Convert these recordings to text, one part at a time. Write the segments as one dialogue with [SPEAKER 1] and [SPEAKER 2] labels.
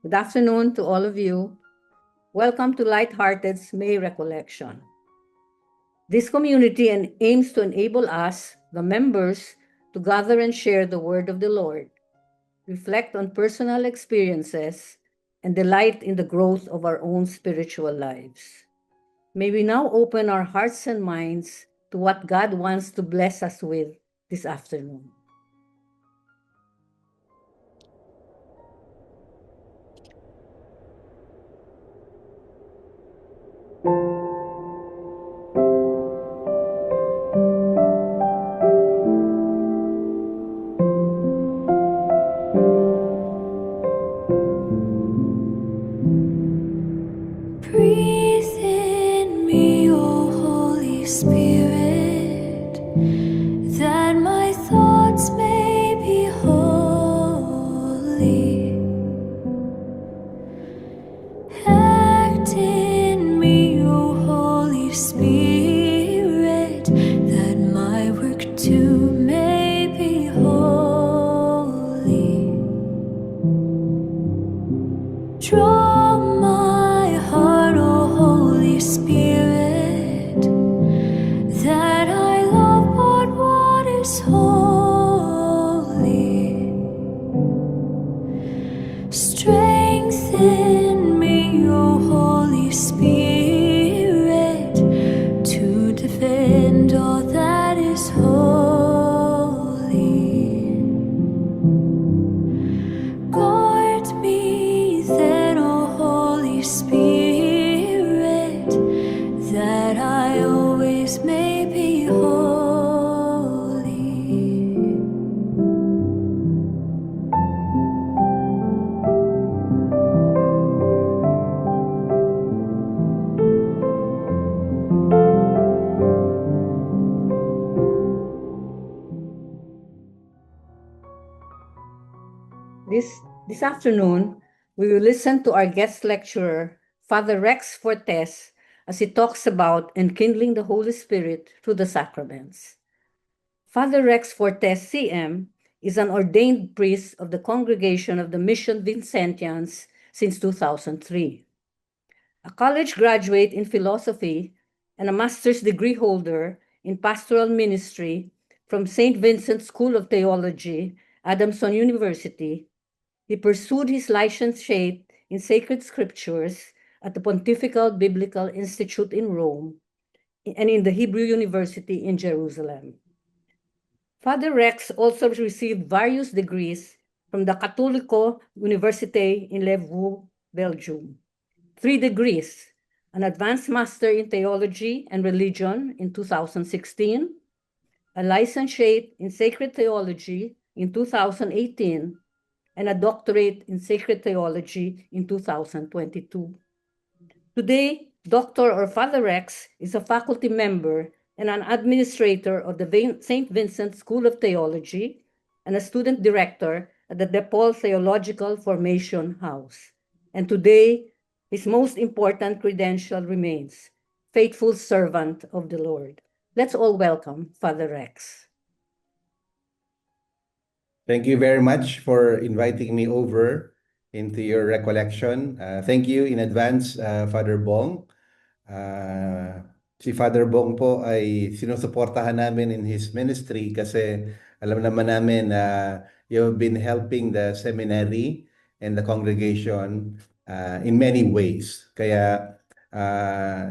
[SPEAKER 1] Good afternoon to all of you. Welcome to Lighthearted's May Recollection. This community aims to enable us, the members, to gather and share the word of the Lord, reflect on personal experiences, and delight in the growth of our own spiritual lives. May we now open our hearts and minds to what God wants to bless us with this afternoon.
[SPEAKER 2] Breathe in me, O Holy Spirit, that my thoughts may be holy. Act in me, O Holy Spirit, that my work too may be holy. Draw my heart, O Holy Spirit, that I love but what is holy. Strengthen me, O Holy Spirit, to defend all that is holy. Guard me then, O Holy Spirit, that I always may be holy.
[SPEAKER 1] This afternoon, we will listen to our guest lecturer, Father Rex Fortes, as he talks about enkindling the Holy Spirit through the sacraments. Father Rex Fortes, CM, is an ordained priest of the Congregation of the Mission Vincentians since 2003. A college graduate in philosophy and a master's degree holder in pastoral ministry from St. Vincent School of Theology, Adamson University, he pursued his licentiate in sacred scriptures at the Pontifical Biblical Institute in Rome and in the Hebrew University in Jerusalem. Father Rex also received various degrees from the Cattolico Université in Leuven, Belgium. 3 degrees, an advanced master in theology and religion in 2016, a licentiate in sacred theology in 2018, and a doctorate in sacred theology in 2022. Today, Dr. or Father Rex is a faculty member and an administrator of the St. Vincent School of Theology and a student director at the DePaul Theological Formation House. And today, his most important credential remains, faithful servant of the Lord. Let's all welcome Father Rex.
[SPEAKER 3] Thank you very much for inviting me over into your recollection. Thank you in advance, Father Bong. Si Father Bong po ay sinusuportahan namin in his ministry kasi alam naman namin na you've been helping the seminary and the congregation in many ways. Kaya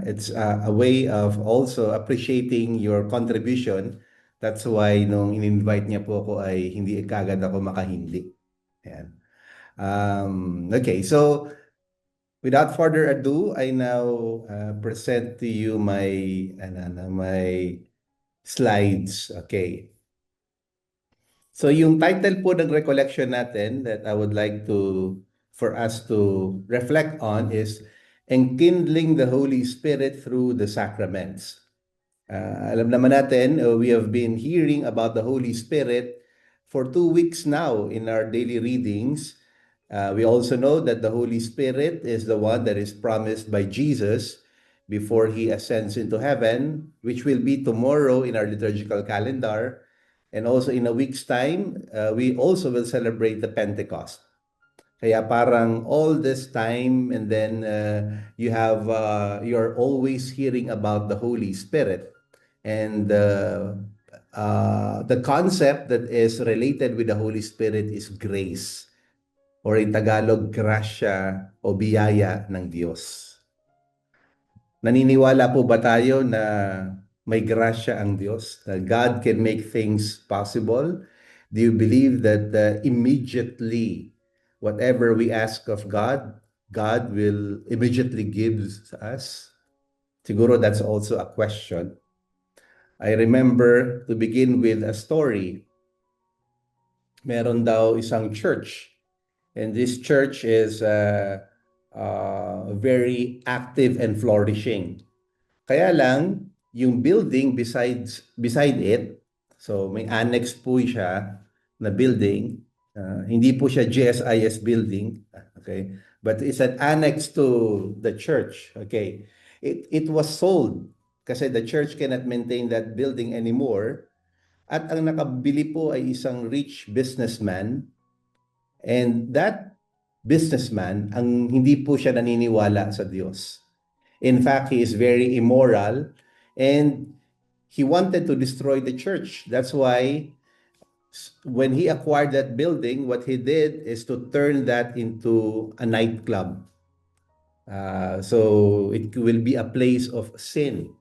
[SPEAKER 3] it's a way of also appreciating your contribution. That's why nung in-invite niya po ako ay hindi kagad ako makahindi. Ayan. Okay, so without further ado, I now present to you my slides. Okay. So yung title po ng recollection natin that I would like for us to reflect on is Enkindling the Holy Spirit through the Sacraments. Alam naman natin, we have been hearing about the Holy Spirit for 2 weeks now in our daily readings. We also know that the Holy Spirit is the one that is promised by Jesus before he ascends into heaven, which will be tomorrow in our liturgical calendar. And also in a week's time, we also will celebrate the Pentecost. Kaya parang all this time and then you're always hearing about the Holy Spirit. And the concept that is related with the Holy Spirit is grace, or in Tagalog, grasya o biyaya ng Diyos. Naniniwala po ba tayo na may grasya ang Diyos? That God can make things possible? Do you believe that immediately, whatever we ask of God, God will immediately give us? Siguro that's also a question. I remember, to begin with a story, meron daw isang church. And this church is very active and flourishing. Kaya lang, yung building beside it, so may annex po siya na building. Hindi po siya GSIS building, okay? But it's an annex to the church, okay? It was sold kasi the church cannot maintain that building anymore. At ang nakabili po ay isang rich businessman. And that businessman, ang hindi po siya naniniwala sa Diyos. In fact, he is very immoral and he wanted to destroy the church. That's why when he acquired that building, what he did is to turn that into a nightclub. So it will be a place of sin.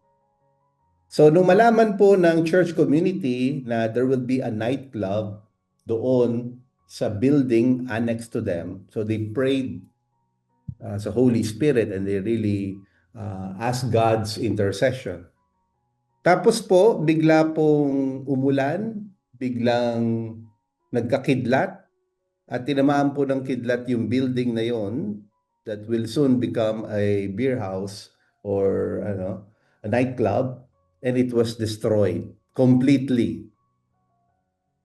[SPEAKER 3] So nung malaman po ng church community na there will be a nightclub doon sa building annex to them, so they prayed sa Holy Spirit and they really asked God's intercession. Tapos po, bigla pong umulan, biglang nagkakidlat at tinamaan po ng kidlat yung building na yon that will soon become a beer house or a nightclub, and it was destroyed completely.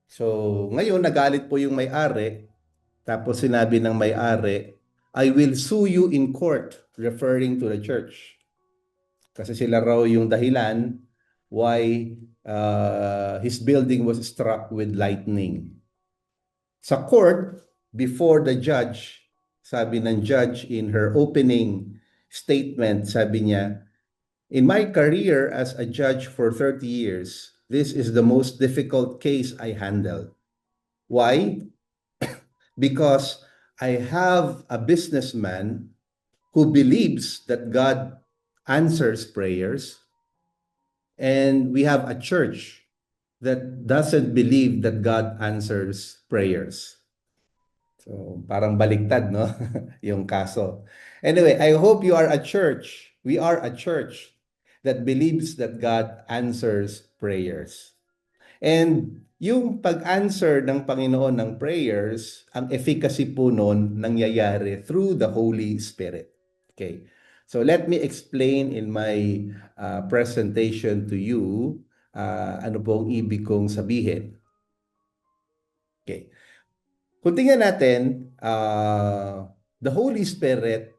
[SPEAKER 3] So, ngayon nagalit po yung may-ari, tapos sinabi ng may-ari, I will sue you in court, referring to the church. Kasi sila raw yung dahilan why his building was struck with lightning. Sa court, before the judge, sabi ng judge in her opening statement, sabi niya, in my career as a judge for 30 years, this is the most difficult case I handled. Why? Because I have a businessman who believes that God answers prayers, and we have a church that doesn't believe that God answers prayers. So, parang baliktad, no? Yung kaso. Anyway, I hope you are a church. We are a church that believes that God answers prayers. And yung pag-answer ng Panginoon ng prayers, ang efficacy po nun nangyayari through the Holy Spirit. Okay. So let me explain in my presentation to you ano pong ibig kong sabihin. Okay. Kung tingnan natin, the Holy Spirit,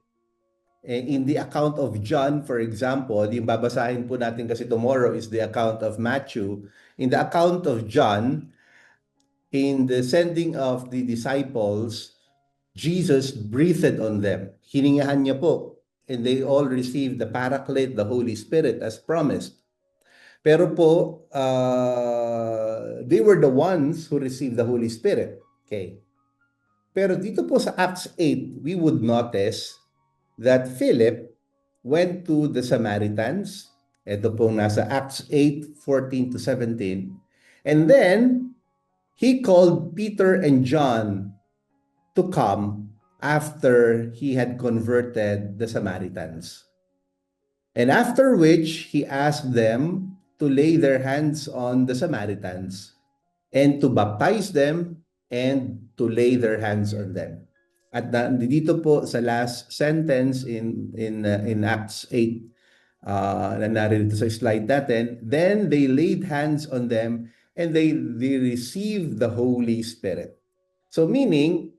[SPEAKER 3] in the account of John, for example, yung babasahin po natin kasi tomorrow is the account of Matthew. In the account of John, in the sending of the disciples, Jesus breathed on them. Hiningahan niya po. And they all received the Paraclete, the Holy Spirit, as promised. Pero po, they were the ones who received the Holy Spirit. Okay. Pero dito po sa Acts 8, we would notice that Philip went to the Samaritans. Ito pong nasa Acts 8:14-17. And then, he called Peter and John to come after he had converted the Samaritans. And after which, he asked them to lay their hands on the Samaritans and to baptize them and to lay their hands on them. At dito po sa last sentence in Acts 8, na narito sa slide natin, then they laid hands on them and they received the Holy Spirit. So meaning,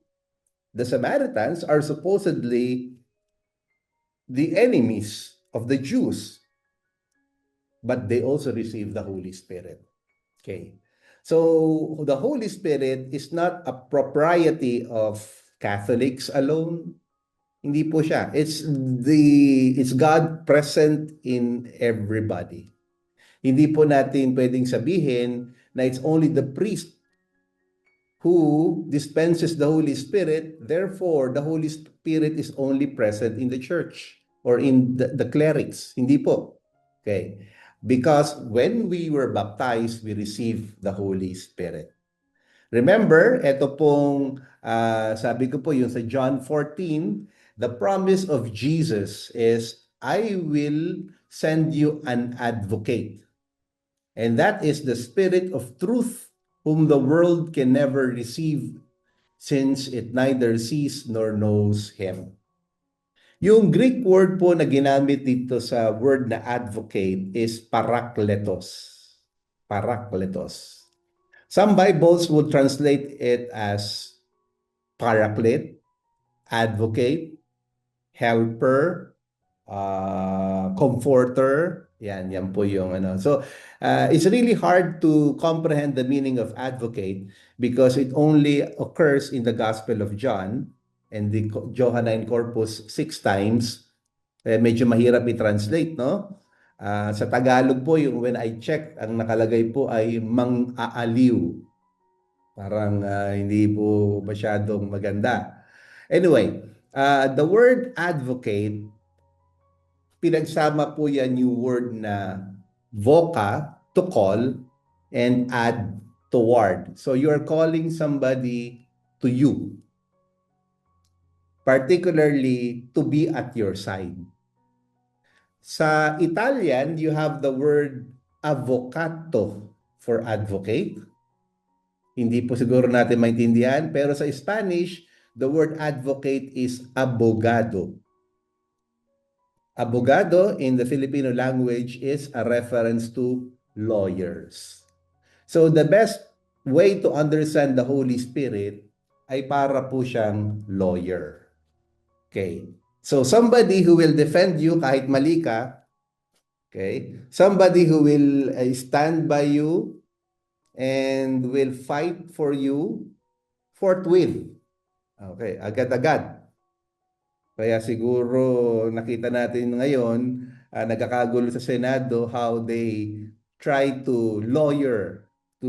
[SPEAKER 3] the Samaritans are supposedly the enemies of the Jews, but they also received the Holy Spirit. Okay. So the Holy Spirit is not a propriety of Catholics alone. Hindi po siya. It's God present in everybody. Hindi po natin pwedeng sabihin na it's only the priest who dispenses the Holy Spirit, therefore the Holy Spirit is only present in the church or in the clerics. Hindi po. Okay. Because when we were baptized, we received the Holy Spirit. Remember, ito pong sabi ko po yung sa John 14, the promise of Jesus is, I will send you an advocate. And that is the Spirit of truth, whom the world can never receive, since it neither sees nor knows Him. Yung Greek word po na ginamit dito sa word na advocate is parakletos. Parakletos. Some Bibles would translate it as paraclete, advocate, helper, comforter. Yan po yung ano. So, it's really hard to comprehend the meaning of advocate because it only occurs in the Gospel of John and the Johannine Corpus 6 times. Medyo mahirap i-translate, no? Sa Tagalog po, yung when I check, ang nakalagay po ay mang-aaliw. Parang hindi po masyadong maganda. Anyway, the word advocate, pinagsama po yan yung word na voca, to call, and ad, toward. So you're calling somebody to you, particularly to be at your side. Sa Italian, you have the word avvocato for advocate. Hindi po siguro natin maintindihan, pero sa Spanish, the word advocate is abogado. Abogado in the Filipino language is a reference to lawyers. So the best way to understand the Holy Spirit ay para po siyang lawyer. Okay. So somebody who will defend you kahit mali ka, okay? Somebody who will stand by you and will fight for you forthwith. Okay, agad-agad. Kaya siguro nakita natin ngayon, nagkakagulo sa Senado how they try to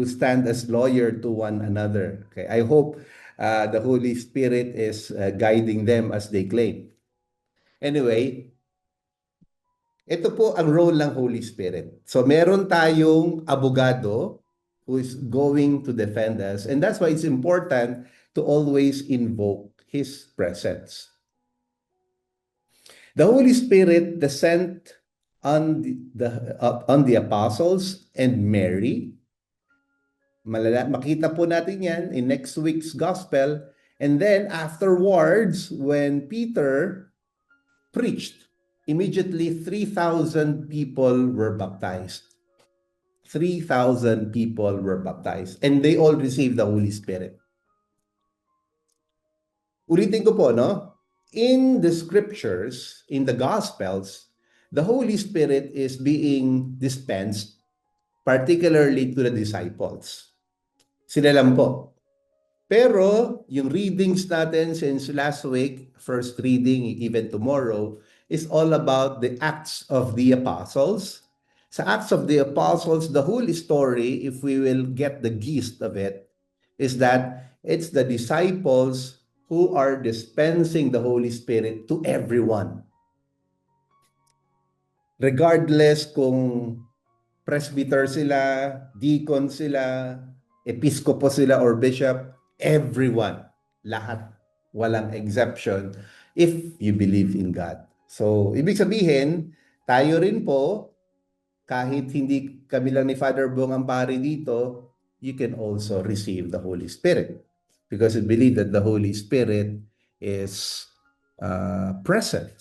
[SPEAKER 3] stand as lawyer to one another. Okay, I hope the Holy Spirit is guiding them as they claim. Anyway, ito po ang role ng Holy Spirit. So meron tayong abogado who is going to defend us, and that's why it's important to always invoke His presence. The Holy Spirit descent on the apostles and Mary. Makita po natin yan in next week's gospel. And then afterwards, when Peter preached, immediately 3,000 people were baptized. 3,000 people were baptized. And they all received the Holy Spirit. Ulitin ko po, no? In the scriptures, in the Gospels, the Holy Spirit is being dispensed, particularly to the disciples. Sila lang po. Pero, yung readings natin since last week, first reading, even tomorrow, is all about the Acts of the Apostles. Sa Acts of the Apostles, the whole story, if we will get the gist of it, is that it's the disciples who are dispensing the Holy Spirit to everyone. Regardless kung presbyter sila, deacon sila, episkopo sila, or bishop, everyone, lahat, walang exception, if you believe in God. So, ibig sabihin, tayo rin po, kahit hindi kami lang ni Father Bong ang pari dito, you can also receive the Holy Spirit. Because we believe that the Holy Spirit is present.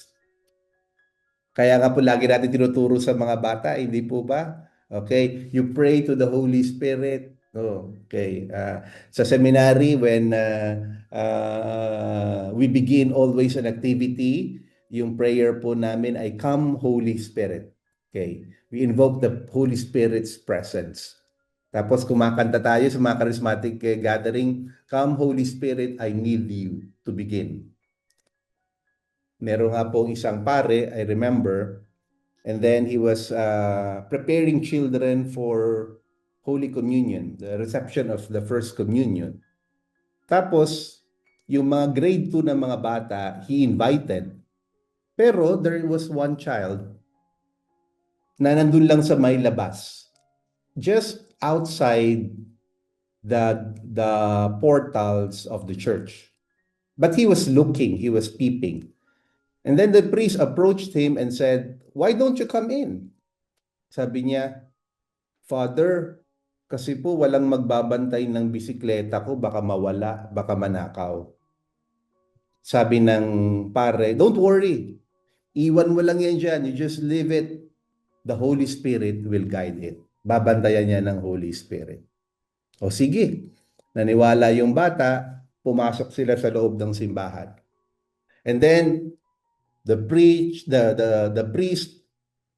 [SPEAKER 3] Kaya nga po lagi natin tinuturo sa mga bata, hindi po ba? Okay, you pray to the Holy Spirit. Oh, okay. Sa seminary, when we begin always an activity, yung prayer po namin ay Come Holy Spirit. Okay, we invoke the Holy Spirit's presence. Tapos kumakanta tayo sa mga charismatic gathering, Come Holy Spirit, I need you. to begin. Meron nga pong isang pare, I remember, and then he was preparing children for Holy Communion, the reception of the First Communion. Tapos, yung mga grade 2 na mga bata, he invited. Pero there was one child na nandun lang sa may labas, just outside the portals of the church. But he was looking, he was peeping. And then the priest approached him and said, "Why don't you come in?" Sabi niya, "Father, kasi po walang magbabantay ng bisikleta ko, baka mawala, baka manakaw." Sabi ng pare, "Don't worry. Iwan mo lang yan dyan. You just leave it. The Holy Spirit will guide it." Babantayan niya ng Holy Spirit. O sige, naniwala yung bata, pumasok sila sa loob ng simbahan. And then, the priest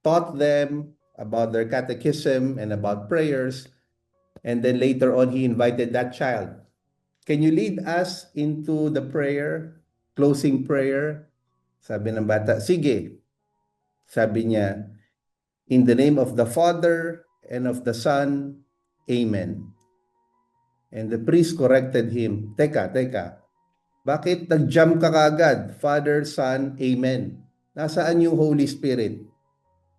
[SPEAKER 3] taught them about their catechism and about prayers. And then later on, he invited that child. "Can you lead us into the prayer, closing prayer?" Sabi ng bata, "Sige." Sabi niya, "In the name of the Father and of the Son, Amen." And the priest corrected him, Teka, bakit nag-jump ka kaagad? Father, Son, Amen. Nasaan yung Holy Spirit?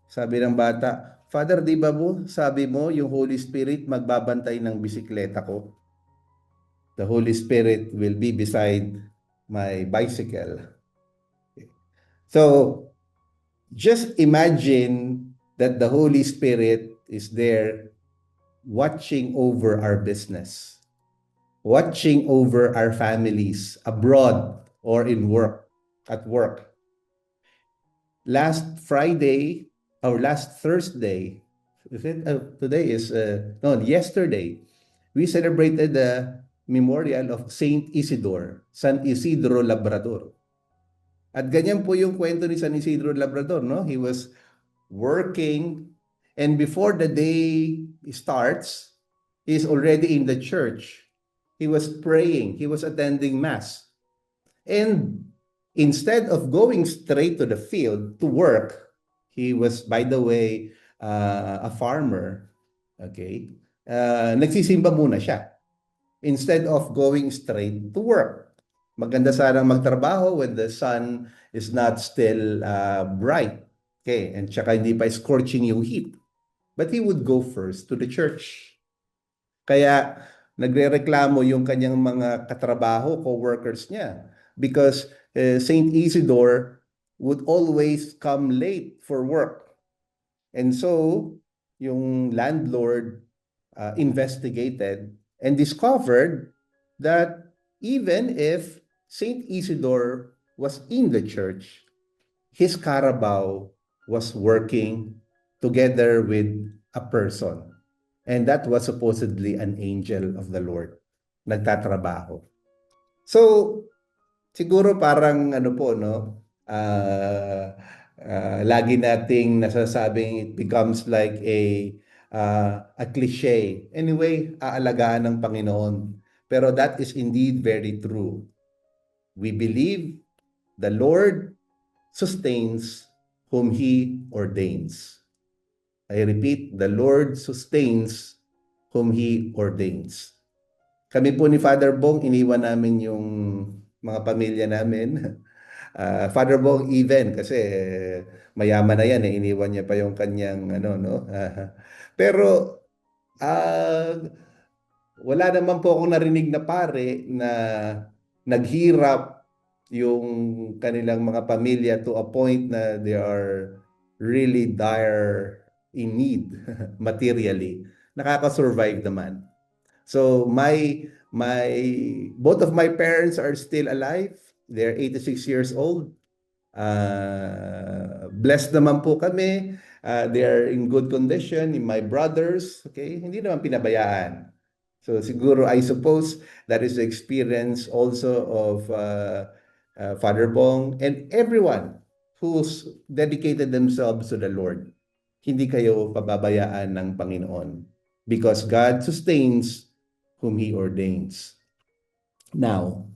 [SPEAKER 3] Sabi ng bata, "Father, di ba mo, sabi mo yung Holy Spirit magbabantay ng bisikleta ko? The Holy Spirit will be beside my bicycle." So, just imagine that the Holy Spirit is there watching over our business, watching over our families abroad or at work. Last Friday or last Thursday, yesterday, we celebrated the memorial of Saint Isidore, San Isidro Labrador. At ganyan po yung kwento ni San Isidro Labrador, no? He was working, and before the day starts, he's already in the church. He was praying, he was attending Mass. And instead of going straight to the field to work, he was, by the way, a farmer, okay? Nagsisimba muna siya instead of going straight to work. Maganda sanang magtrabaho when the sun is not still bright. Okay, and tsaka hindi pa scorching yung heat. But he would go first to the church. Kaya nagrereklamo yung kanyang mga katrabaho, co-workers niya. Because Saint Isidore would always come late for work. And so, yung landlord investigated and discovered that even if Saint Isidore was in the church, his Carabao was working together with a person. And that was supposedly an angel of the Lord. Nagtatrabaho. So, siguro parang ano po, no? Lagi nating nasasabing it becomes like a cliche. Anyway, aalagaan ng Panginoon. Pero that is indeed very true. We believe the Lord sustains whom He ordains. I repeat, the Lord sustains whom He ordains. Kami po ni Father Bong, iniwan namin yung mga pamilya namin. Father Bong even, kasi mayaman na yan, iniwan niya pa yung kanyang pero wala naman po akong narinig na pare na naghirap yung kanilang mga pamilya to a point na they are really dire in need materially. Nakaka-survive naman. So both of my parents are still alive. They're 86 years old. Blessed naman po kami. They are in good condition. My brothers, okay, hindi naman pinabayaan. So siguro, I suppose that is the experience also of Father Bong and everyone who's dedicated themselves to the Lord. Hindi kayo pababayaan ng Panginoon because God sustains whom He ordains. Now,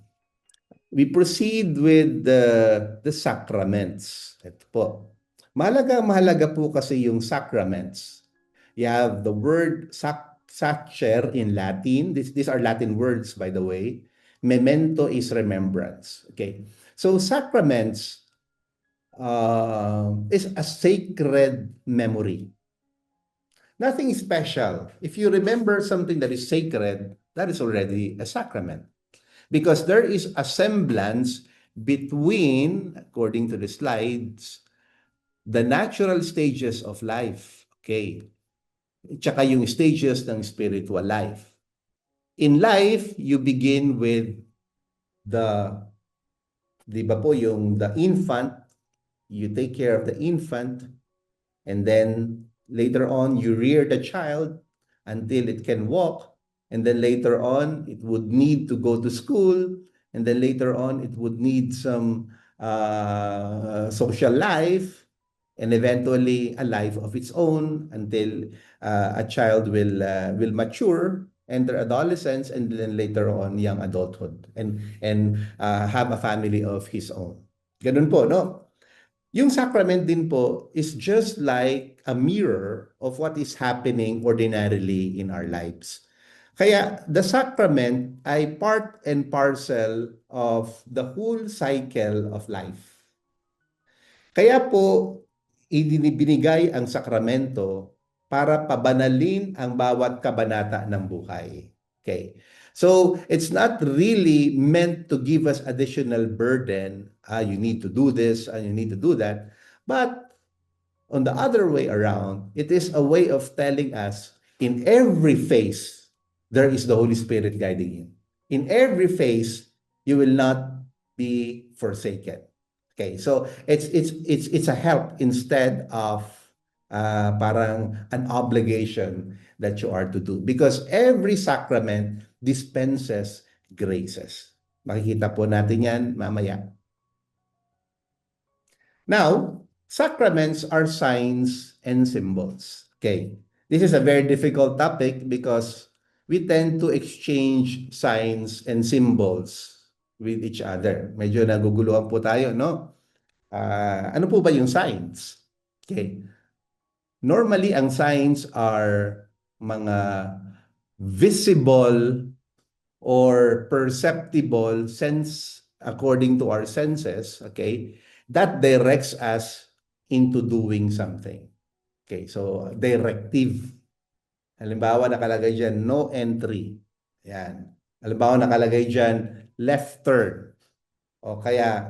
[SPEAKER 3] we proceed with the sacraments. Ito po. Mahalaga po kasi yung sacraments. You have the word sacer in Latin. These are Latin words, by the way. Memento is remembrance. Okay. So sacraments is a sacred memory. Nothing special. If you remember something that is sacred, that is already a sacrament. Because there is a semblance between, according to the slides, the natural stages of life. Okay. Tsaka yung stages ng spiritual life. In life, you begin with di ba po, yung the infant, you take care of the infant, and then later on, you rear the child until it can walk, and then later on, it would need to go to school, and then later on, it would need some social life, and eventually a life of its own until a child will mature, enter adolescence, and then later on young adulthood, and have a family of his own. Ganun po, no? Yung sacrament din po is just like a mirror of what is happening ordinarily in our lives. Kaya the sacrament ay part and parcel of the whole cycle of life. Kaya po, binigay ang sakramento para pabanalin ang bawat kabanata ng buhay. Okay. So, it's not really meant to give us additional burden. You need to do this and you need to do that. But on the other way around, it is a way of telling us in every phase, there is the Holy Spirit guiding you. In every phase, you will not be forsaken. Okay, so it's a help instead of parang an obligation that you are to do, because every sacrament dispenses graces. Makikita po natin yan mamaya. Now, sacraments are signs and symbols. Okay, this is a very difficult topic because we tend to exchange signs and symbols with each other. Medyo naguguluhan po tayo, no? Ano po ba yung signs? Okay. Normally, ang signs are mga visible or perceptible sense according to our senses, okay? That directs us into doing something. Okay, so directive. Halimbawa, nakalagay dyan, no entry. Yan. Halimbawa, nakalagay dyan, left turn. O kaya,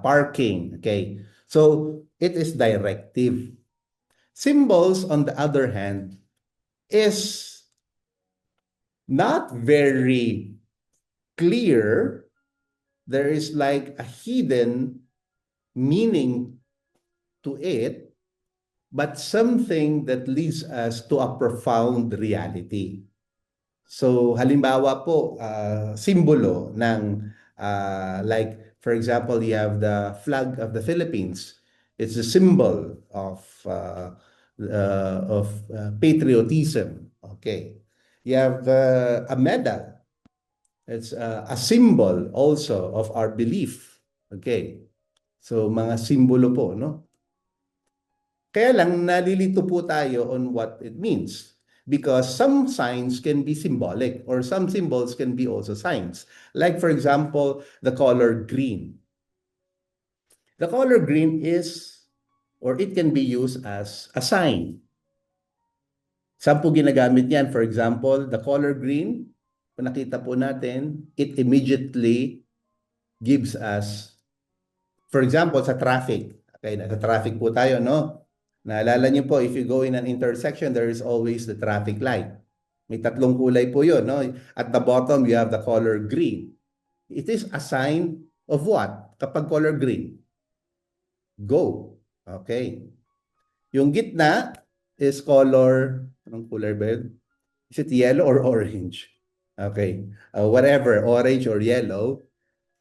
[SPEAKER 3] parking. Okay. So, it is directive. Symbols, on the other hand, is not very clear. There is like a hidden meaning to it, but something that leads us to a profound reality. So, halimbawa po, simbolo ng, like, for example, you have the flag of the Philippines. It's a symbol of patriotism. Okay. You have a medal. It's a symbol also of our belief. Okay. So, mga simbolo po, no? Kaya lang, nalilito po tayo on what it means. Because some signs can be symbolic or some symbols can be also signs. Like, for example, the color green. The color green is, or it can be used as a sign. Saan po ginagamit yan? For example, the color green, kung nakita po natin, it immediately gives us, for example, sa traffic. Okay, sa traffic po tayo, no? Naalala niyo po, if you go in an intersection, there is always the traffic light. May tatlong kulay po yun, no? At the bottom, you have the color green. It is a sign of what? Kapag color green? Go. Okay. Yung gitna is color, anong color ba yun? Is it yellow or orange? Okay. Whatever, orange or yellow.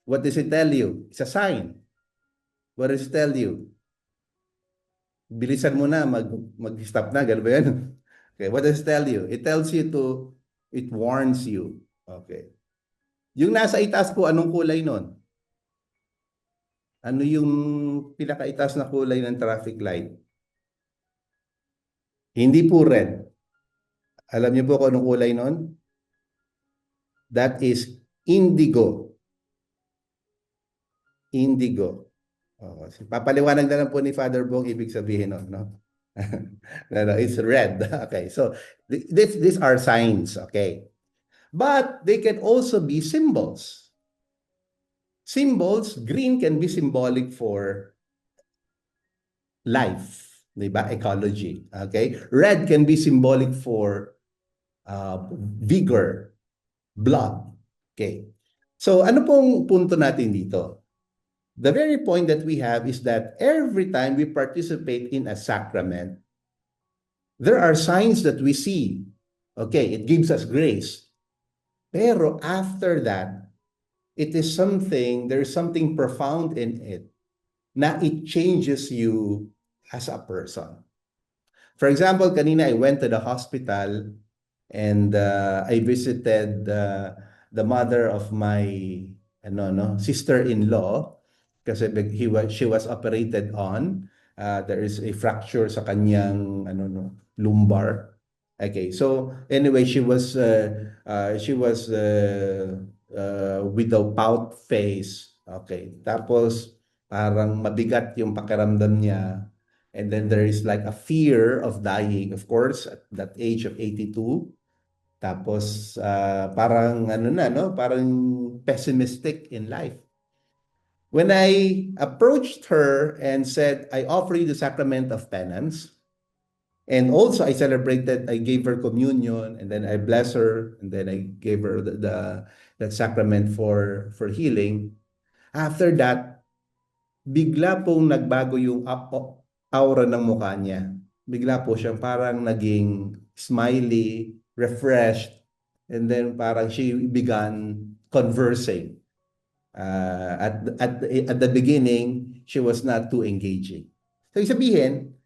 [SPEAKER 3] What does it tell you? It's a sign. What does it tell you? Bilisan mo na, mag-stop na, gano'n ba yan? Okay, what does it tell you? It tells you it warns you. Okay. Yung nasa itaas po, anong kulay nun? Ano yung pinakaitaas na kulay ng traffic light? Hindi po red. Alam niyo po kung anong kulay nun? That is indigo. Indigo. Papaliwanag na lang po ni Father Bong ibig sabihin nun, no? No, it's red. Okay, so these are signs, okay? But they can also be symbols. Symbols, green can be symbolic for life, di ba? Ecology, okay? Red can be symbolic for vigor, blood, okay? So ano pong punto natin dito? The very point that we have is that every time we participate in a sacrament, there are signs that we see. Okay, it gives us grace. Pero after that, it is something, there is something profound in it na it changes you as a person. For example, kanina I went to the hospital and I visited the mother of my sister-in-law kasi she was operated on. There is a fracture sa kanyang lumbar. Okay, so anyway, she was with a pout face. Okay, tapos parang mabigat yung pakiramdam niya. And then there is like a fear of dying, of course, at that age of 82. Tapos parang parang pessimistic in life. When I approached her and said, I offer you the sacrament of penance, and also I gave her communion, and then I bless her, and then I gave her that sacrament for healing. After that, bigla pong nagbago yung aura ng mukha niya. Bigla po siyang parang naging smiley, refreshed, and then parang she began conversing. At the beginning, she was not too engaging. So, sabihin,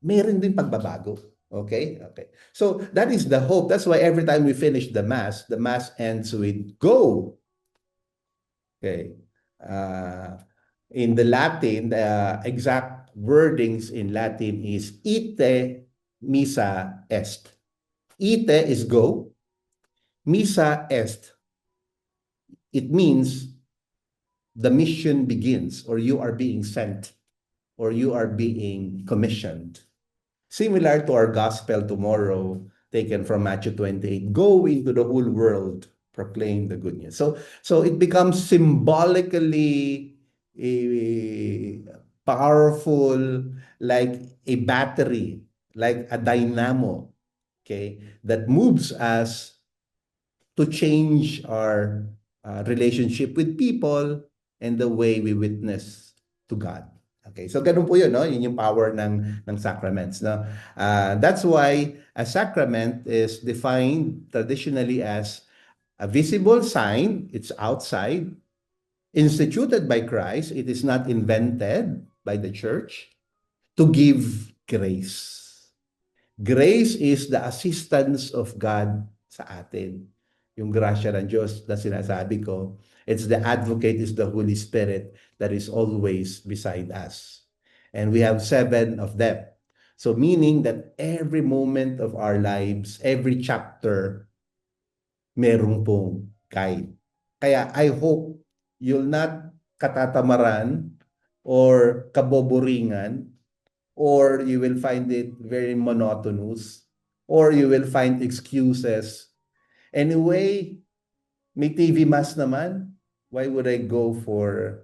[SPEAKER 3] mayroon din pagbabago. Okay? Okay. So, that is the hope. That's why every time we finish the mass ends with go. Okay. In the Latin, the exact wordings in Latin is ite missa est. Ite is go. Missa est. It means the mission begins, or you are being sent, or you are being commissioned. Similar to our gospel tomorrow, taken from Matthew 28, go into the whole world, proclaim the good news. So it becomes symbolically powerful, like a battery, like a dynamo, okay, that moves us to change our relationship with people and the way we witness to God. Okay, so ganun po yun, no? Yun yung power ng sacraments, no? That's why a sacrament is defined traditionally as a visible sign, it's outside, instituted by Christ, it is not invented by the church, to give grace. Grace is the assistance of God sa atin. Yung grasya ng Diyos na sinasabi ko, it's the advocate, is the Holy Spirit that is always beside us. And we have 7 of them. So meaning that every moment of our lives, every chapter, merong pong guide. Kaya I hope you'll not katatamaran or kaboboringan, or you will find it very monotonous, or you will find excuses. Anyway, may TV Mass naman. Why would I go for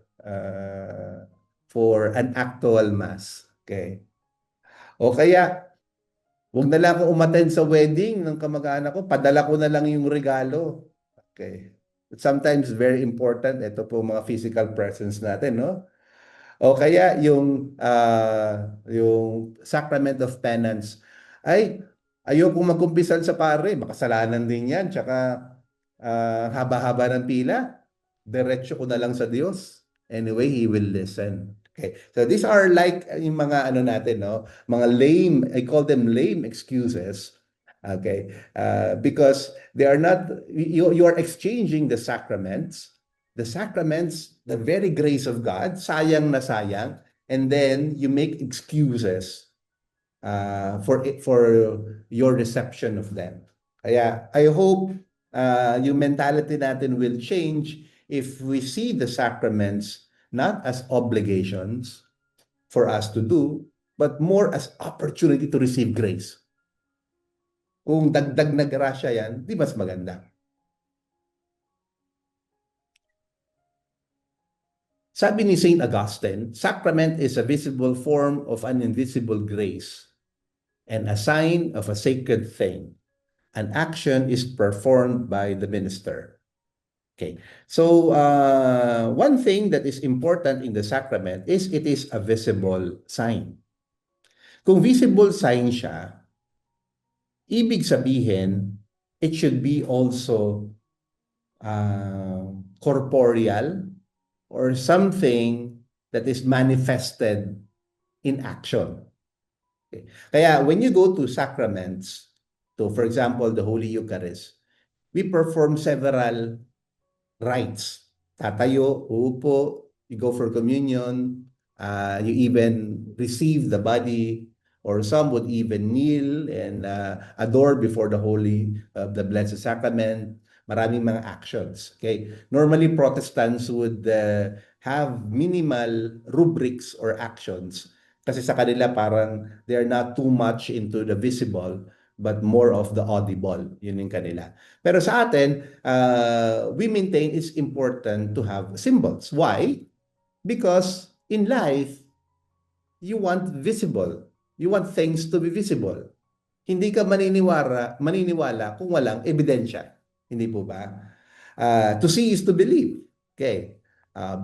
[SPEAKER 3] an actual Mass? Okay. O kaya, huwag na lang ako umattend sa wedding ng kamag-anak ko, padala ko na lang yung regalo. Okay. But sometimes very important, ito po mga physical presence natin, no? O kaya yung Sacrament of Penance. Ay, ayokong magkumpisal sa pare, makasalanan din yan. Tsaka haba-haba ng pila, diretso ko na lang sa Diyos. Anyway, He will listen. Okay. So these are like yung mga natin, no? Mga lame, I call them lame excuses. Okay. Because they are not, you are exchanging the sacraments, the sacraments, the very grace of God, sayang na sayang, and then you make excuses for your reception of them. Kaya I hope yung mentality natin will change if we see the sacraments not as obligations for us to do, but more as opportunity to receive grace. Kung dagdag na grasya yan, di mas maganda. Sabi ni Saint Augustine, sacrament is a visible form of an invisible grace and a sign of a sacred thing. An action is performed by the minister. Okay, so one thing that is important in the sacrament is it is a visible sign. Kung visible sign siya, ibig sabihin, it should be also corporeal or something that is manifested in action. Okay. Kaya when you go to sacraments, to for example, the Holy Eucharist, we perform several rites. Tatayo, uupo, you go for communion, you even receive the body, or some would even kneel and adore before the the Blessed Sacrament. Maraming mga actions. Okay? Normally, Protestants would have minimal rubrics or actions kasi sa kanila parang they're not too much into the visible but more of the audible. Yun yung kanila. Pero sa atin, we maintain it's important to have symbols. Why? Because in life, you want visible. You want things to be visible. Hindi ka maniniwala kung walang ebidensya. Hindi po ba? To see is to believe. Okay.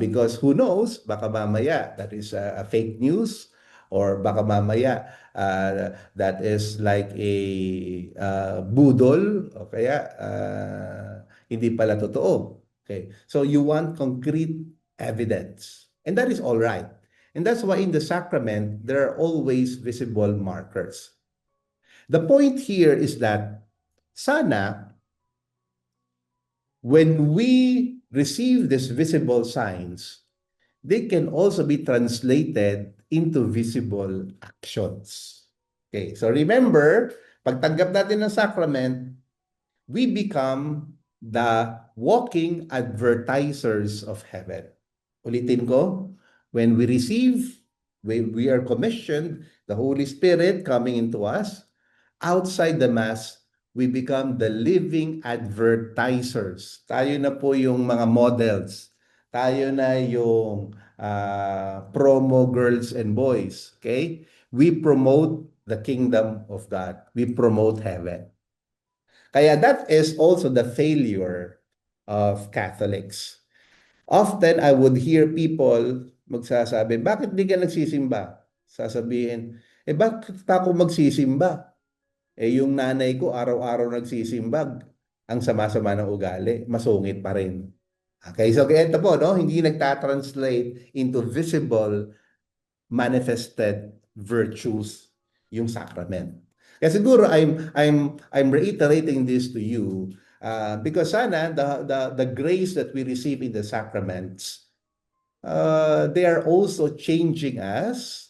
[SPEAKER 3] Because who knows, baka mamaya that is a fake news or baka mamaya that is like a budol o kaya hindi pala totoo. Okay. So you want concrete evidence. And that is all right. And that's why in the sacrament, there are always visible markers. The point here is that sana when we receive these visible signs, they can also be translated into visible actions. Okay, so remember, pagtanggap natin ng sacrament, we become the walking advertisers of heaven. Ulitin ko, when we receive, when we are commissioned, the Holy Spirit coming into us, outside the Mass, we become the living advertisers. Tayo na po yung mga models. Tayo na yung promo girls and boys. Okay? We promote the kingdom of God. We promote heaven. Kaya that is also the failure of Catholics. Often I would hear people magsasabi, bakit di ka nagsisimba? Sasabihin, bakit ako magsisimba? Yung nanay ko araw-araw nagsisimbag, ang sama-sama ng ugali, masungit pa rin. Okay, so ito po, no? Hindi nagtatranslate into visible, manifested virtues yung sacrament. Kaya siguro I'm reiterating this to you because sana the grace that we receive in the sacraments, they are also changing us,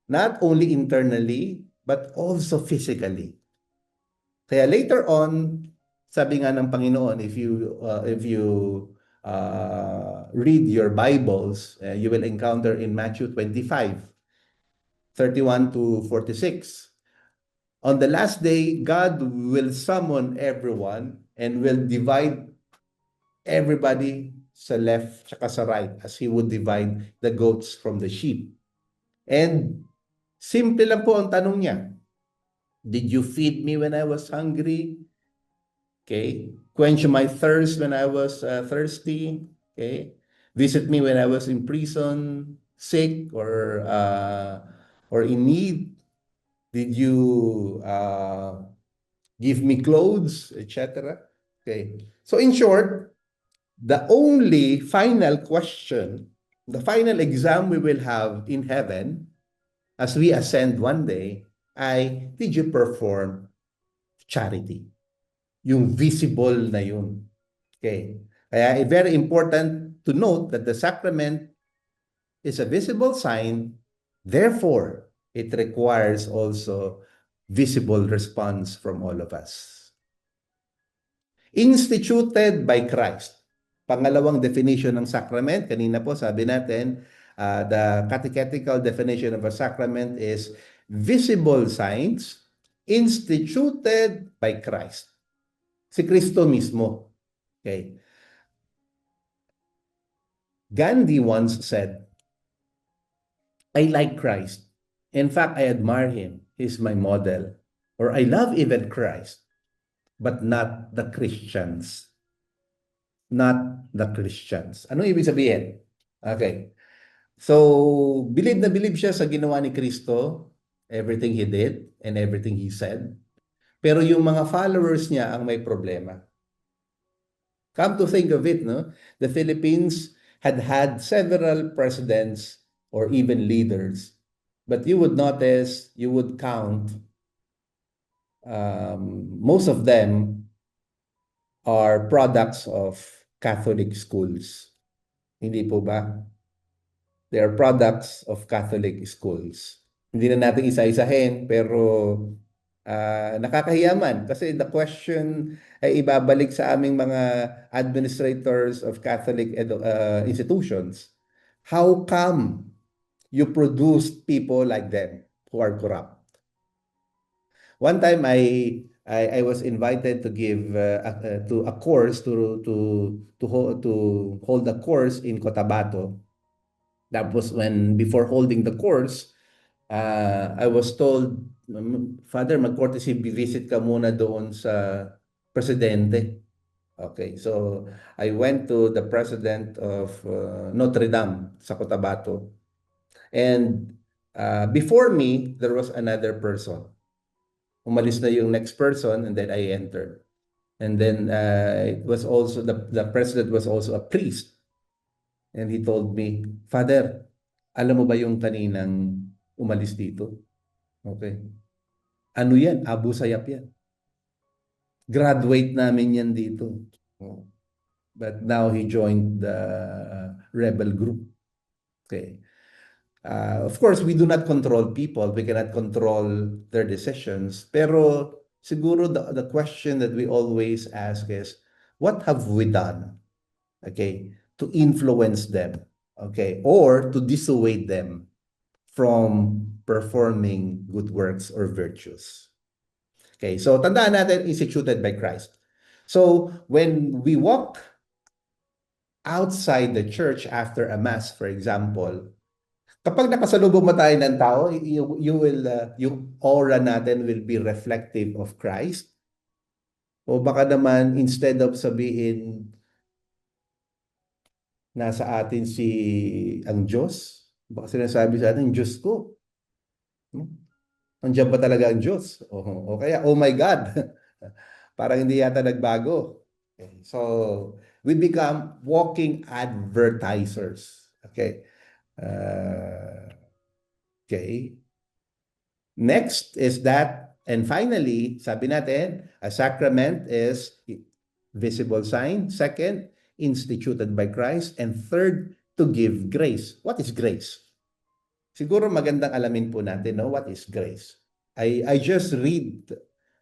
[SPEAKER 3] not only internally, but also physically. Kaya later on, sabi nga ng Panginoon, if you read your Bibles, you will encounter in Matthew 25:31 to 46. On the last day, God will summon everyone and will divide everybody sa left tsaka sa right as He would divide the goats from the sheep. And simple lang po ang tanong niya. Did you feed me when I was hungry? Okay. Quench my thirst when I was thirsty. Okay. Visit me when I was in prison, sick, or in need. Did you give me clothes, etc.? Okay. So in short, the only final question, the final exam we will have in heaven as we ascend one day, did you perform charity? Yung visible na yun. Okay. Kaya very important to note that the sacrament is a visible sign, therefore, it requires also visible response from all of us. Instituted by Christ. Pangalawang definition ng sacrament, kanina po sabi natin, the catechetical definition of a sacrament is visible signs instituted by Christ. Si Kristo mismo. Okay. Gandhi once said, I like Christ. In fact, I admire him. He's my model. Or I love even Christ, but not the Christians. Not the Christians. Ano ibig sabihin? Okay. So, believe na believe siya sa ginawa ni Kristo, everything he did and everything he said. Pero yung mga followers niya ang may problema. Come to think of it, no? The Philippines had had several presidents or even leaders. But you would notice, you would count, most of them are products of Catholic schools. Hindi po ba? They are products of Catholic schools. Hindi na natin isa-isahin, pero nakakahiyaman kasi the question ay ibabalik sa aming mga administrators of Catholic institutions. How come you produce people like them who are corrupt? One time I was invited to give to a course to hold a course in Cotabato. That was when before holding the course, I was told, Father, mag-courtesy visit ka muna doon sa presidente. Okay, so I went to the president of Notre Dame sa Cotabato. And before me, there was another person. Umalis na yung next person and then I entered. And then it was also, the president was also a priest. And he told me, Father, alam mo ba yung kaninang umalis dito? Okay. Ano yan? Abu Sayyaf yan. Graduate namin yan dito. But now he joined the rebel group. Okay. Of course, we do not control people. We cannot control their decisions. Pero siguro the question that we always ask is, what have we done? Okay, to influence them, okay, or to dissuade them from performing good works or virtues. Okay, so tandaan natin, instituted by Christ. So when we walk outside the church after a mass, for example, kapag nakasalubong mo tayo ng tao, yung aura natin will be reflective of Christ. O baka naman, instead of sabihin, nasa atin ang Diyos, baka sinasabi sa atin, Diyos ko. Andiyan ba talaga ang Diyos? O kaya, oh my God, parang hindi yata nagbago. Okay. So, we become walking advertisers. Okay. Okay. Next is that, and finally, sabi natin, a sacrament is visible sign. Second, instituted by Christ. And third, to give grace. What is grace? Siguro magandang alamin po natin, no? What is grace? I just read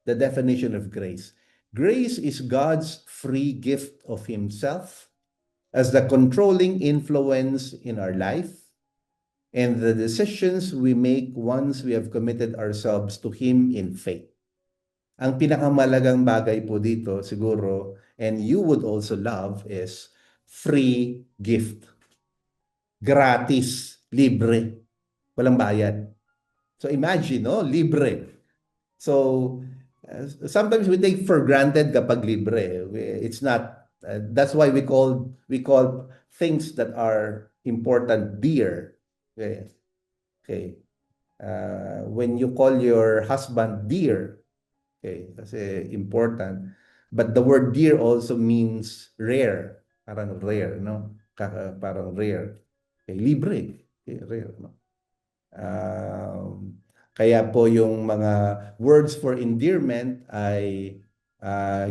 [SPEAKER 3] the definition of grace. Grace is God's free gift of Himself as the controlling influence in our life and the decisions we make once we have committed ourselves to Him in faith. Ang pinakamalagang bagay po dito siguro, and you would also love, is free gift. Gratis, libre, walang bayad. So imagine, no? Libre. So sometimes we take for granted kapag libre. It's not, that's why we call things that are important dear. Okay. Okay. When you call your husband dear, okay, kasi important. But the word dear also means rare. Parang rare, no? Parang rare. Okay, libre. Okay, rare, no? Kaya po yung mga words for endearment ay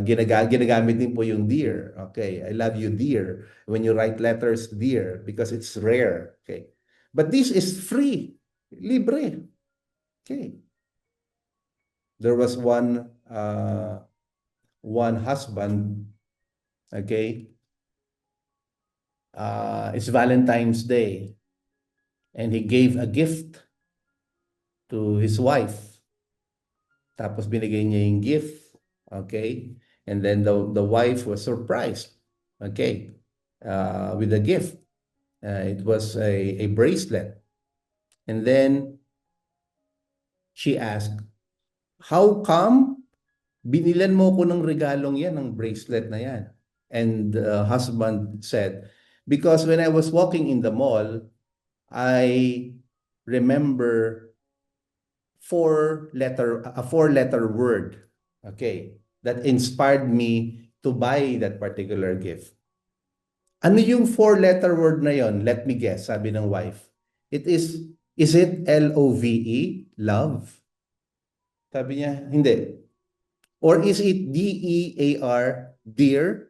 [SPEAKER 3] Ginagamit din po yung dear. Okay, I love you, dear. When you write letters, dear, because it's rare. Okay. But this is free. Libre. Okay. There was one husband, okay, it's Valentine's Day, and he gave a gift to his wife. Tapos binigay niya yung gift, okay? And then the wife was surprised, okay, with the gift. It was a bracelet. And then she asked, how come binilan mo ko ng regalong yan, ng bracelet na yan? And the husband said, because when I was walking in the mall, I remember a four-letter word, okay, that inspired me to buy that particular gift. Ano yung four-letter word na yon? Let me guess, sabi ng wife. Is it L-O-V-E? Love? Sabi niya, hindi. Or is it D-E-A-R, dear?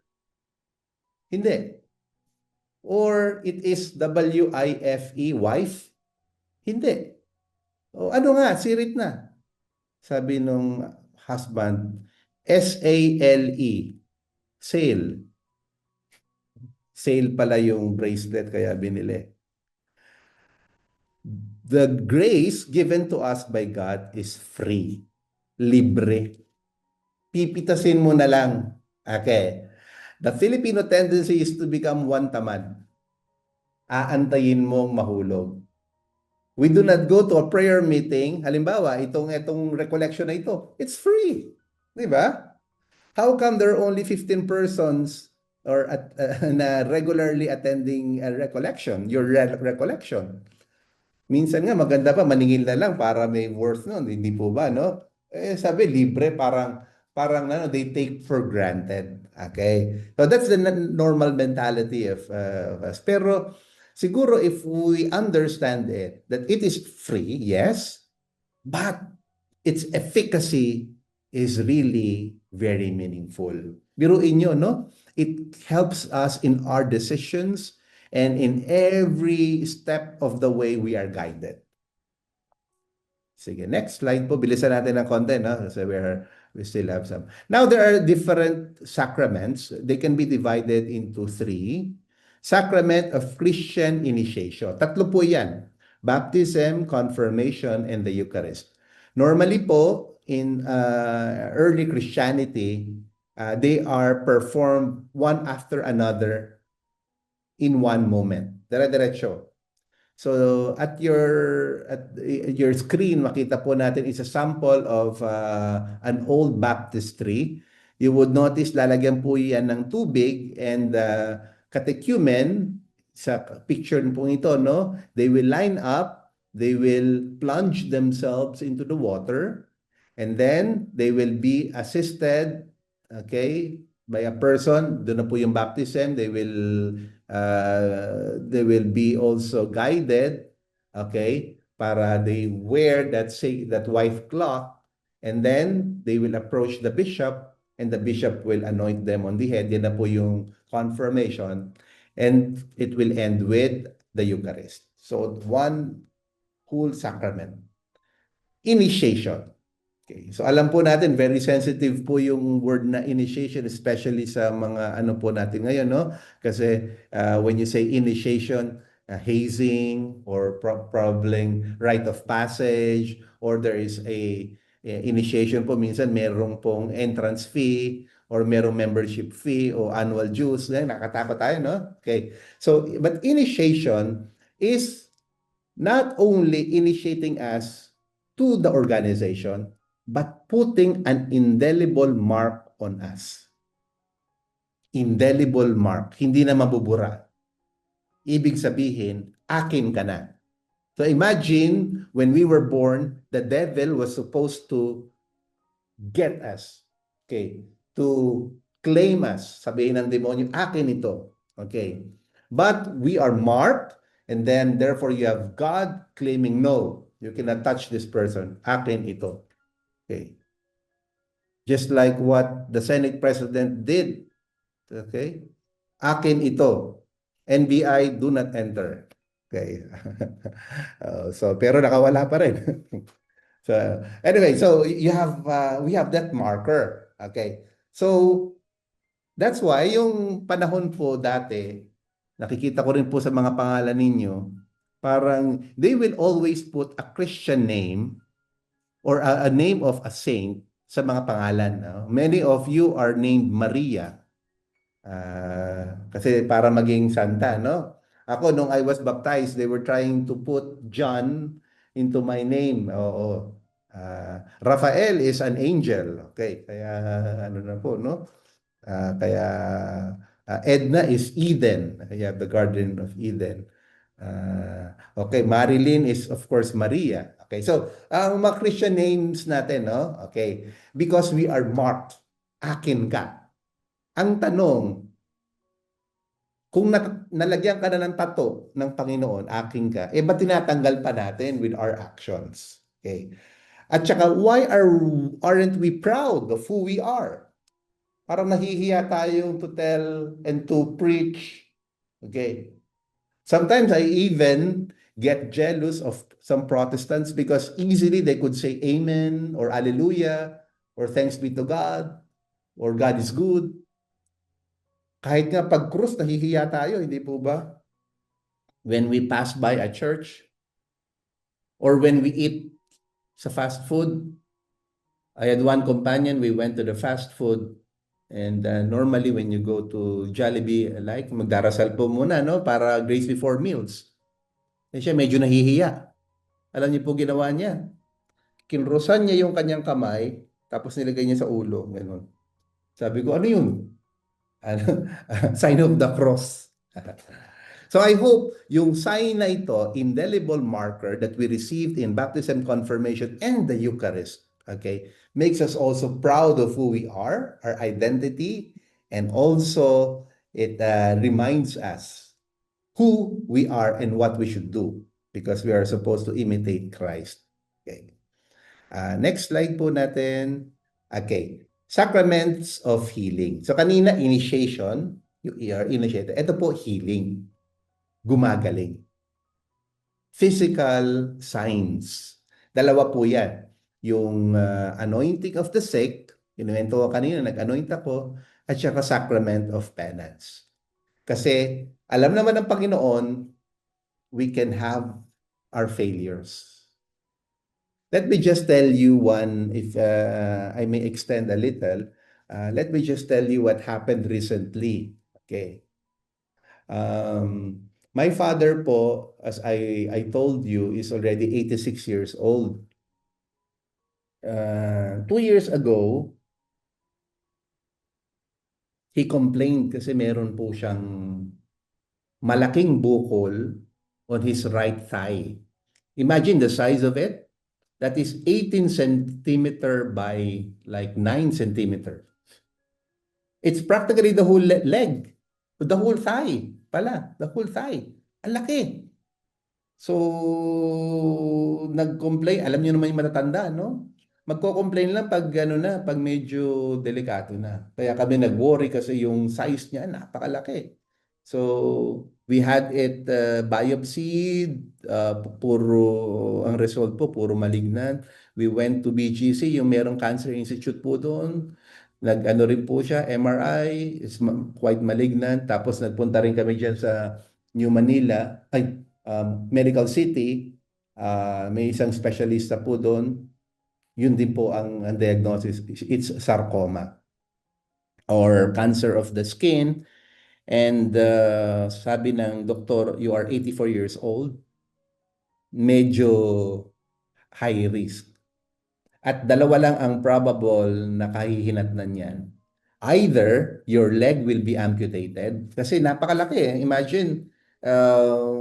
[SPEAKER 3] Hindi. Or it is W-I-F-E, wife? Hindi. O ano nga, sirit na. Sabi nung husband, S-A-L-E, sale. Sale pala yung bracelet kaya binili. The grace given to us by God is free. Libre. Pipitasin mo na lang. Okay. The Filipino tendency is to become one tamad. Aantayin mong mahulog. We do not go to a prayer meeting. Halimbawa, itong recollection na ito, it's free. Di ba? How come there are only 15 persons na regularly attending a recollection, your recollection? Minsan nga maganda pa maningil na lang para may worth nun, hindi po ba, no? Sabi libre, parang they take for granted. Okay? So that's the normal mentality of us. Pero siguro if we understand it, that it is free, yes, but its efficacy is really very meaningful. Biruin nyo, no? It helps us in our decisions and in every step of the way we are guided. Sige, next slide po. Bilisan natin ng konti, no? Kasi we still have some. Now, there are different sacraments. They can be divided into three. Sacrament of Christian initiation. Tatlo po yan. Baptism, confirmation, and the Eucharist. Normally po, in early Christianity, they are performed one after another in one moment. Dire-diretso. So at your screen, makita po natin is a sample of an old baptistry. You would notice lalagyan po yan ng tubig, and catechumen sa picture po ito, no? They will line up, they will plunge themselves into the water, and then they will be assisted, okay, by a person. Doon na po yung baptism. They will be also guided, okay, para they wear that white cloth, and then they will approach the bishop, and the bishop will anoint them on the head. Yan na po yung confirmation, and it will end with the Eucharist. So one whole sacrament. Initiation. Okay. So alam po natin, very sensitive po yung word na initiation, especially sa mga ano po natin ngayon, no? Kasi when you say initiation, hazing or probably rite of passage, or there is a initiation po, minsan merong pong entrance fee or merong membership fee o annual dues. Nakatakot tayo, no? Okay. So, but initiation is not only initiating us to the organization, but putting an indelible mark on us. Indelible mark. Hindi na mabubura. Ibig sabihin, akin ka na. So imagine, when we were born, the devil was supposed to get us. Okay? To claim us. Sabihin ng demonyo, akin ito. Okay? But we are marked, and then therefore you have God claiming, no, you cannot touch this person. Akin ito. Okay. Just like what the Senate President did. Okay? Akin ito. NBI, do not enter. Okay. So, pero nakawala pa rin. So, anyway, so you have, we have that marker. Okay. So, that's why yung panahon po dati, nakikita ko rin po sa mga pangalan ninyo, parang they will always put a Christian name or a name of a saint sa mga pangalan. No? Many of you are named Maria. Kasi para maging santa, no? Ako, nung I was baptized, they were trying to put John into my name. Oo. Raphael is an angel. Okay, kaya ano na po, no? Kaya Edna is Eden. You have the Garden of Eden. Okay, Marilyn is of course Maria. Okay, so ang mga Christian names natin, no? Okay, because we are marked. Akin ka. Ang tanong, kung nalagyan ka na ng tato ng Panginoon, akin ka, ba't tinatanggal pa natin with our actions? Okay. At saka, why aren't we proud of who we are? Parang nahihiya tayong to tell and to preach. Okay. Sometimes I even get jealous of some Protestants because easily they could say amen or hallelujah or thanks be to God or God is good. Kahit nga pag krus, nahihiya tayo, hindi po ba? When we pass by a church or when we eat sa fast food. I had one companion, we went to the fast food and normally when you go to Jollibee, like magdarasal po muna, no? Para grace before meals. Eh siya medyo nahihiya. Alam niyo po ginawa niya? Kinrosan niya yung kanyang kamay, tapos nilagay niya sa ulo. Ganun. Sabi ko, ano yun? Sign of the cross. So I hope yung sign na ito, indelible marker that we received in baptism, confirmation, and the Eucharist, okay, makes us also proud of who we are, our identity, and also it reminds us who we are and what we should do because we are supposed to imitate Christ. Okay. Next slide po natin. Okay. Sacraments of healing. So kanina, initiation, you are initiated. Ito po, healing. Gumagaling. Physical signs. Dalawa po yan. Yung anointing of the sick, inuwento ko kanina, nag-anoint ako, at saka sacrament of penance. Kasi alam naman ng Panginoon, we can have our failures. Let me just tell you one, if I may extend a little, let me just tell you what happened recently. Okay. My father po, as I told you, is already 86 years old. 2 years ago, he complained kasi meron po siyang malaking bukol on his right thigh. Imagine the size of it. That is 18 centimeter by like 9 centimeter. It's practically the whole leg. The whole thigh pala. The whole thigh. Ang laki. So, nag-complain. Alam niyo naman yung matatanda, no? Magko-complain lang pag pag medyo delikado na. Kaya kami nag-worry kasi yung size niya napakalaki. So, we had it biopsied, ang result po, puro malignant. We went to BGC, yung merong Cancer Institute po doon. Nag-ano rin po siya, MRI, is quite malignant. Tapos nagpunta rin kami dyan sa New Manila, Medical City. May isang specialista po doon. Yun din po ang diagnosis. It's sarcoma or cancer of the skin. And sabi ng doktor, you are 84 years old, medyo high risk. At dalawa lang ang probable na kahihinatnan niyan. Either your leg will be amputated, kasi napakalaki. Imagine,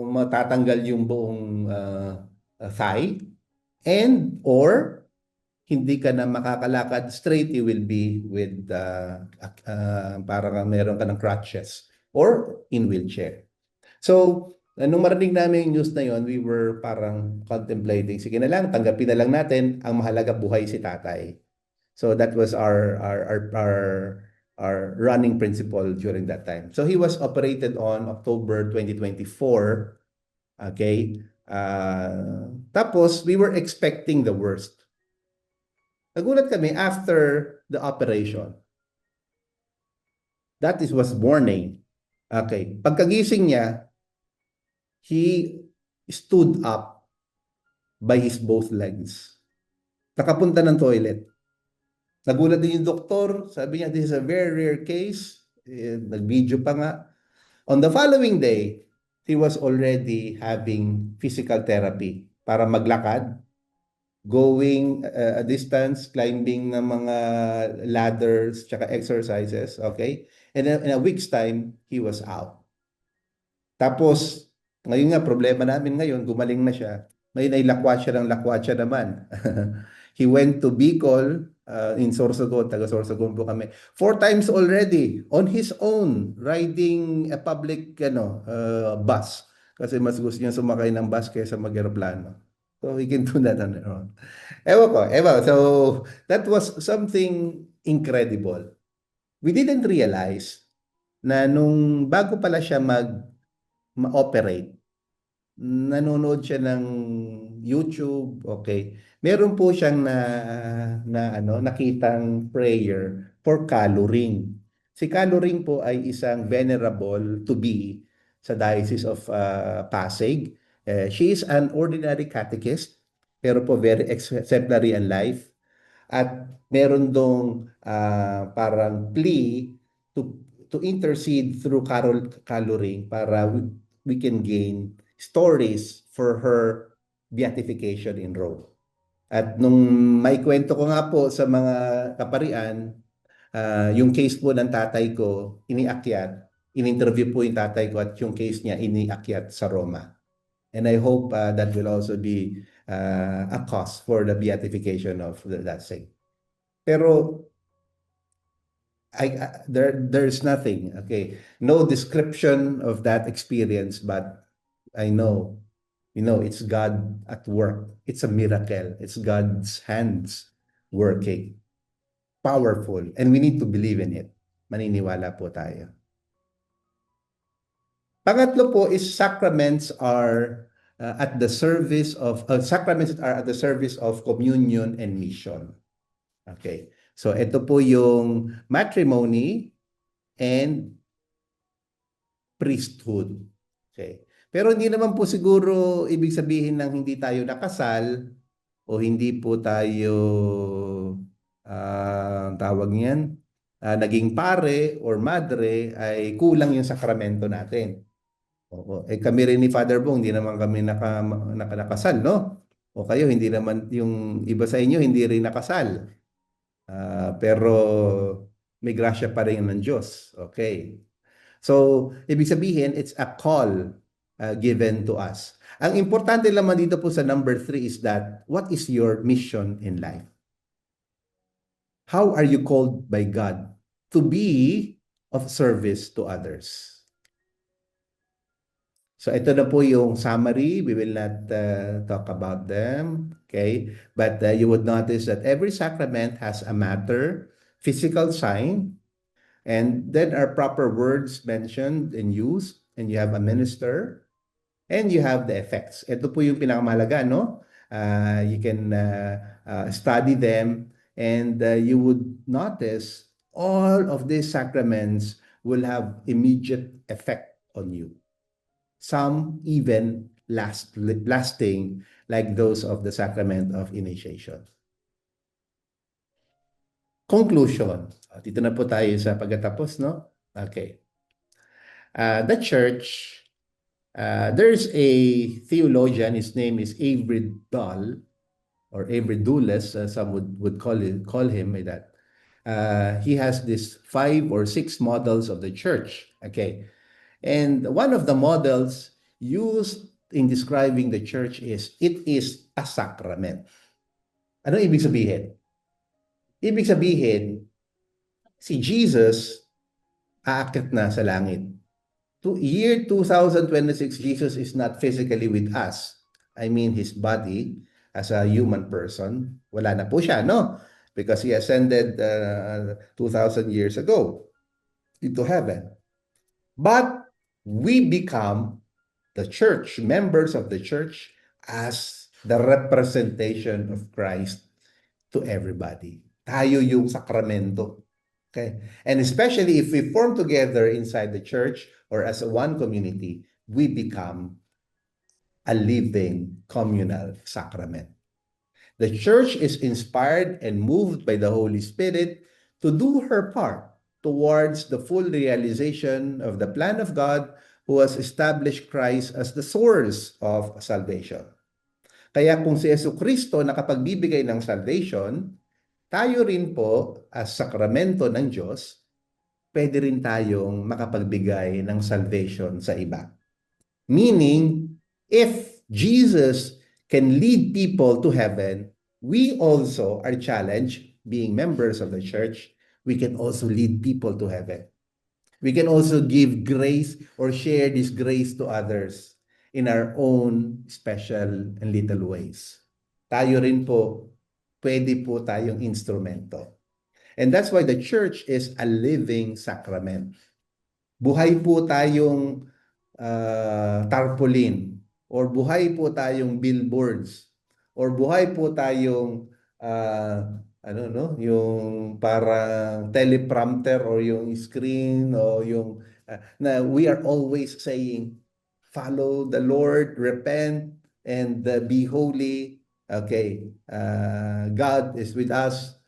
[SPEAKER 3] matatanggal yung buong thigh, and or hindi ka na makakalakad straight, you will be with parang meron ka ng crutches or in wheelchair. So, nung marinig namin yung news na yon, we were parang contemplating, sige na lang, tanggapin na lang natin, ang mahalaga buhay si tatay. So that was our running principle during that time. So he was operated on October 2024. Okay? Tapos, we were expecting the worst. Nagulat kami after the operation. That was morning. Okay. Pagkagising niya, he stood up by his both legs. Nakapunta ng toilet. Nagulat din yung doktor. Sabi niya, this is a very rare case. Nag-video pa nga. On the following day, he was already having physical therapy para maglakad, going a distance, climbing ng mga ladders, tsaka exercises, okay? And in a week's time, he was out. Tapos, ngayon nga, problema namin ngayon, gumaling na siya. Ngayon ay lakwatsa naman. He went to Bicol, in Sorsogon, taga Sorsogon po kami. 4 times already, on his own, riding a public bus. Kasi mas gusto niya sumakay ng bus kaysa mag-aeroplano. So, he can do that on their own. Ewan. So, that was something incredible. We didn't realize na nung bago pala siya ma-operate, nanonood siya ng YouTube, okay. Meron po siyang nakitang prayer for Kalu Ring. Si Kalu Ring po ay isang venerable to be sa Diocese of Pasig. She is an ordinary catechist, pero po very exemplary in life. At meron dong parang plea to intercede through Kalu Ring para we can gain stories for her beatification in Rome. At nung may kwento ko nga po sa mga kaparian, yung case po ng tatay ko, in-interview po yung tatay ko at yung case niya iniakyat sa Roma. And I hope that will also be a cause for the beatification of that saint. Pero there's nothing, okay, no description of that experience, but I know, it's God at work. It's a miracle. It's God's hands working. Powerful. And we need to believe in it. Maniniwala po tayo. Pangatlo po is sacraments are at the service of communion and mission. Okay. So ito po yung matrimony and priesthood. Okay. Pero hindi naman po siguro ibig sabihin ng hindi tayo nakasal o hindi po tayo tawag niyan, naging pare or madre ay kulang yung sakramento natin. Oo. Kami rin ni Father Bong, hindi naman kami nakasal, no? O kayo, hindi naman, yung iba sa inyo, hindi rin nakasal. Pero may grasya pa rin ng Diyos. Okay. So, ibig sabihin, it's a call given to us. Ang importante naman dito po sa number 3 is that, what is your mission in life? How are you called by God to be of service to others? So ito na po yung summary. We will not talk about them, okay? But you would notice that every sacrament has a matter, physical sign, and then are proper words mentioned and used, and you have a minister, and you have the effects. Ito po yung pinakamahalaga, no? You can study them, and you would notice all of these sacraments will have immediate effect on you. Some even lasting, like those of the sacrament of initiation. Conclusion. Dito na po tayo sa pagkatapos, no? Okay. The church, there's a theologian, his name is Avery Dall, or Avery Dulles, some would call him by that. He has this 5 or 6 models of the church. Okay. And one of the models used in describing the church is, it is a sacrament. Ano ibig sabihin? Ibig sabihin, si Jesus aakyat na sa langit. Year 2026, Jesus is not physically with us. I mean, his body as a human person, wala na po siya, no? because he ascended 2,000 years ago into heaven. But we become the church, members of the church, as the representation of Christ to everybody. Tayo yung sakramento. Okay? And especially if we form together inside the church or as a one community, we become a living communal sacrament. The church is inspired and moved by the Holy Spirit to do her part towards the full realization of the plan of God who has established Christ as the source of salvation. Kaya kung si Jesucristo nakapagbibigay ng salvation, tayo rin po as sakramento ng Diyos, pwede rin tayong makapagbigay ng salvation sa iba. Meaning, if Jesus can lead people to heaven, we also are challenged, being members of the church, we can also lead people to heaven. We can also give grace or share this grace to others in our own special and little ways. Tayo rin po, pwede po tayong instrumento. And that's why the church is a living sacrament. Buhay po tayong tarpaulin, or buhay po tayong billboards, or buhay po tayong yung parang teleprompter or yung screen o yung na we are always saying, follow the Lord, repent, and be holy. Okay, God is with us.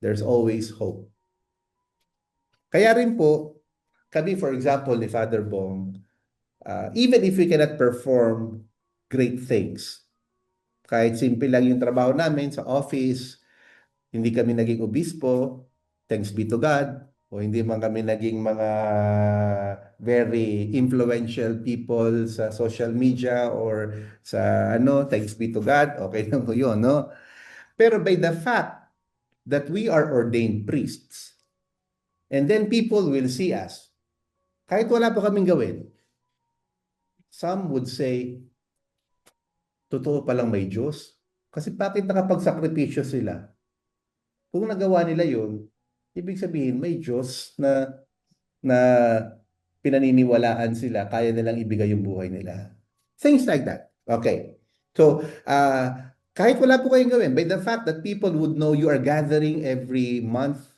[SPEAKER 3] There's always hope. Kaya rin po, kami, for example, ni Father Bong, even if we cannot perform great things, kahit simple lang yung trabaho namin sa office, hindi kami naging obispo, thanks be to God, o hindi man kami naging mga very influential people sa social media or sa thanks be to God, okay lang po yun, no? Pero by the fact that we are ordained priests, and then people will see us, kahit wala pa kaming gawin, some would say, totoo palang may Diyos. Kasi bakit nakapagsakripisyo sila? Kung nagawa nila yun, ibig sabihin may Diyos na pinaniniwalaan sila, kaya nilang ibigay yung buhay nila. Things like that. Okay. So, kahit wala po kayong gawin, by the fact that people would know you are gathering every month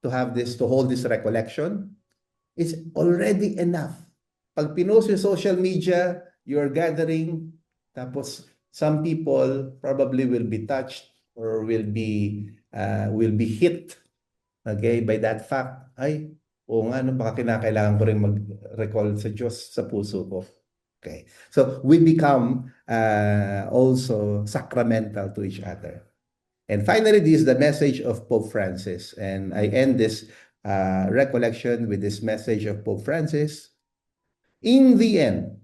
[SPEAKER 3] to hold this recollection, is already enough. Pag pinost yung social media, you are gathering, tapos some people probably will be touched or will be hit, okay, by that fact. Ay, oo nga, baka kinakailangan ko rin mag-recall sa Diyos sa puso ko. Okay, so we become also sacramental to each other. And finally, this is the message of Pope Francis, and I end this recollection with this message of Pope Francis. In the end,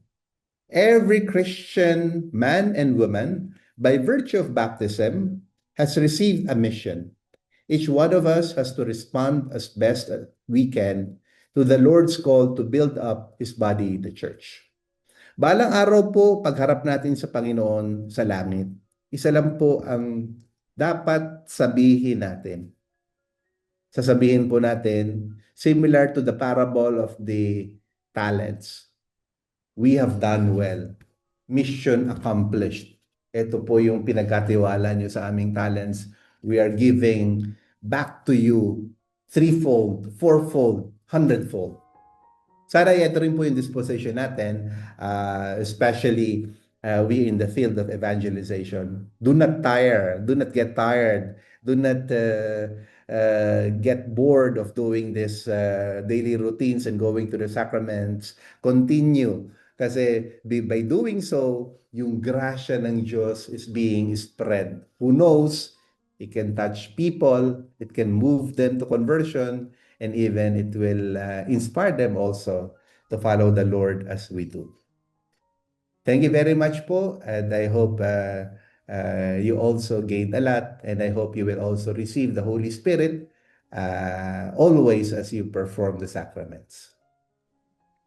[SPEAKER 3] every Christian man and woman, by virtue of baptism, has received a mission. Each one of us has to respond as best as we can to the Lord's call to build up His body, the church. Balang araw po, pagharap natin sa Panginoon sa langit, isa lang po ang dapat sabihin natin. Sasabihin po natin, similar to the parable of the talents, we have done well. Mission accomplished. Ito po yung pinagkatiwala nyo sa aming talents. We are giving back to you threefold, fourfold, hundredfold. Sana ito rin po yung disposition natin, especially we in the field of evangelization. Do not tire, do not get tired, do not get bored of doing this daily routines and going to the sacraments. Continue. Kasi by doing so, yung grasya ng Diyos is being spread. Who knows? It can touch people, it can move them to conversion, and even it will inspire them also to follow the Lord as we do. Thank you very much po, and I hope you also gained a lot, and I hope you will also receive the Holy Spirit always as you perform the sacraments.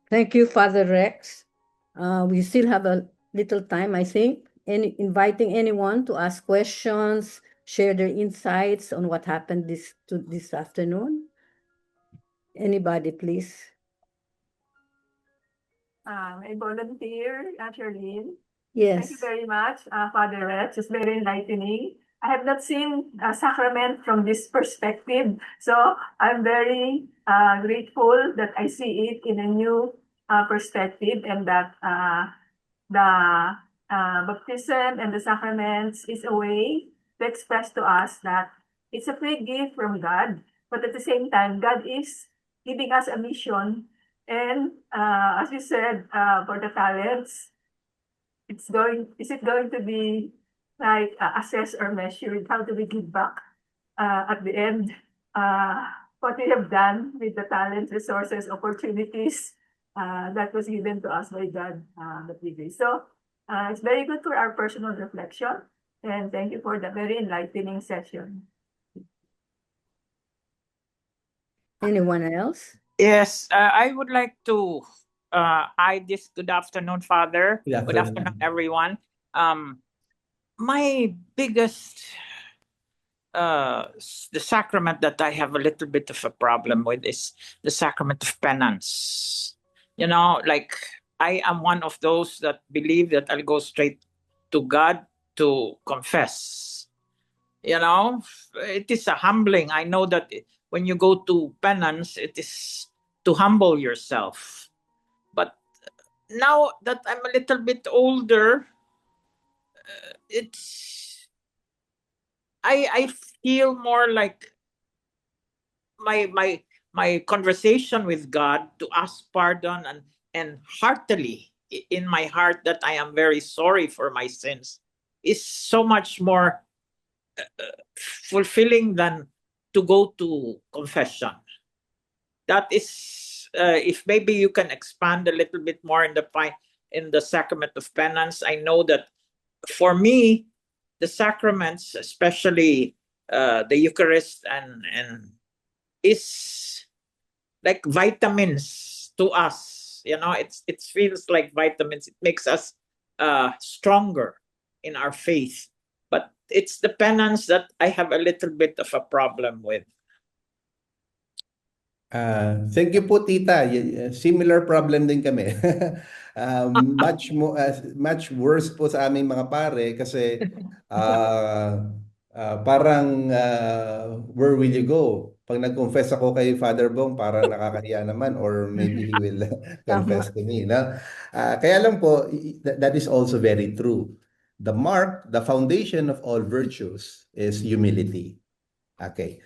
[SPEAKER 1] Thank you, Father Rex. We still have a little time, I think. Inviting anyone to ask questions, share their insights on what happened this afternoon? Anybody, please?
[SPEAKER 4] I volunteer, Charlene.
[SPEAKER 1] Yes.
[SPEAKER 4] Thank you very much, Father Rex. It's very enlightening. I have not seen a sacrament from this perspective, so I'm very grateful that I see it in a new perspective, and that the baptism and the sacraments is a way to express to us that it's a free gift from God, but at the same time, God is giving us a mission. And as you said, for the talents, is it going to be like assessed or measured? How do we give back at the end what we have done with the talents, resources, opportunities that was given to us by God that we did. So it's very good for our personal reflection. And thank you for the very enlightening session.
[SPEAKER 1] Anyone else?
[SPEAKER 5] Yes, I would like to add this. Good afternoon, Father.
[SPEAKER 3] Good
[SPEAKER 5] Good afternoon,
[SPEAKER 3] afternoon.
[SPEAKER 5] everyone. My biggest the sacrament that I have a little bit of a problem with is the sacrament of penance. You know, like I am one of those that believe that I'll go straight to God to confess. You know, it is a humbling. I know that when you go to penance, it is to humble yourself. But now that I'm a little bit older, I feel more like my conversation with God to ask pardon and heartily in my heart that I am very sorry for my sins is so much more fulfilling than to go to confession. That is, if maybe you can expand a little bit more in the sacrament of penance. I know that for me, the sacraments, especially the Eucharist, and is like vitamins to us. You know, it feels like vitamins. It makes us stronger in our faith. But it's the penance that I have a little bit of a problem with.
[SPEAKER 3] Thank you po, tita. Similar problem din kami. Much worse po sa aming mga pare kasi parang where will you go? Pag nag-confess ako kay Father Bong, parang nakakahiya naman or maybe he will confess to me. No? Kaya lang po, that is also very true. The foundation of all virtues is humility. Okay.